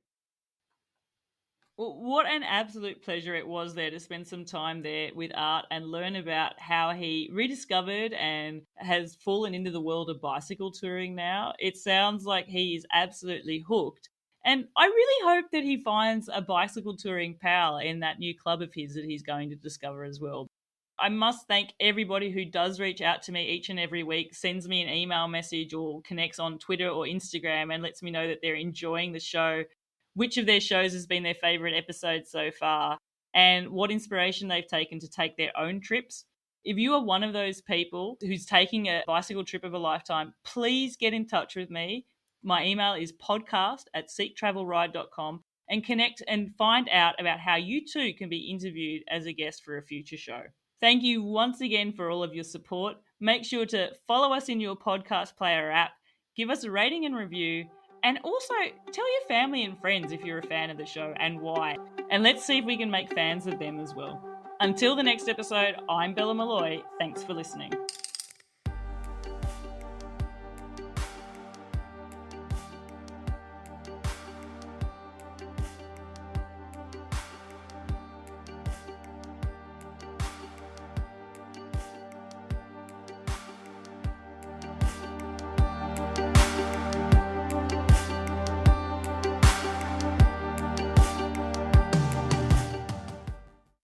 Well, what an absolute pleasure it was there to spend some time there with Art and learn about how he rediscovered and has fallen into the world of bicycle touring now. It sounds like he is absolutely hooked. And I really hope that he finds a bicycle touring pal in that new club of his that he's going to discover as well. I must thank everybody who does reach out to me each and every week, sends me an email message or connects on Twitter or Instagram and lets me know that they're enjoying the show, which of their shows has been their favourite episode so far, and what inspiration they've taken to take their own trips. If you are one of those people who's taking a bicycle trip of a lifetime, please get in touch with me. My email is podcast@seektravelride.com and connect and find out about how you too can be interviewed as a guest for a future show. Thank you once again for all of your support. Make sure to follow us in your podcast player app, give us a rating and review, and also tell your family and friends if you're a fan of the show and why. And let's see if we can make fans of them as well. Until the next episode, I'm Bella Malloy. Thanks for listening.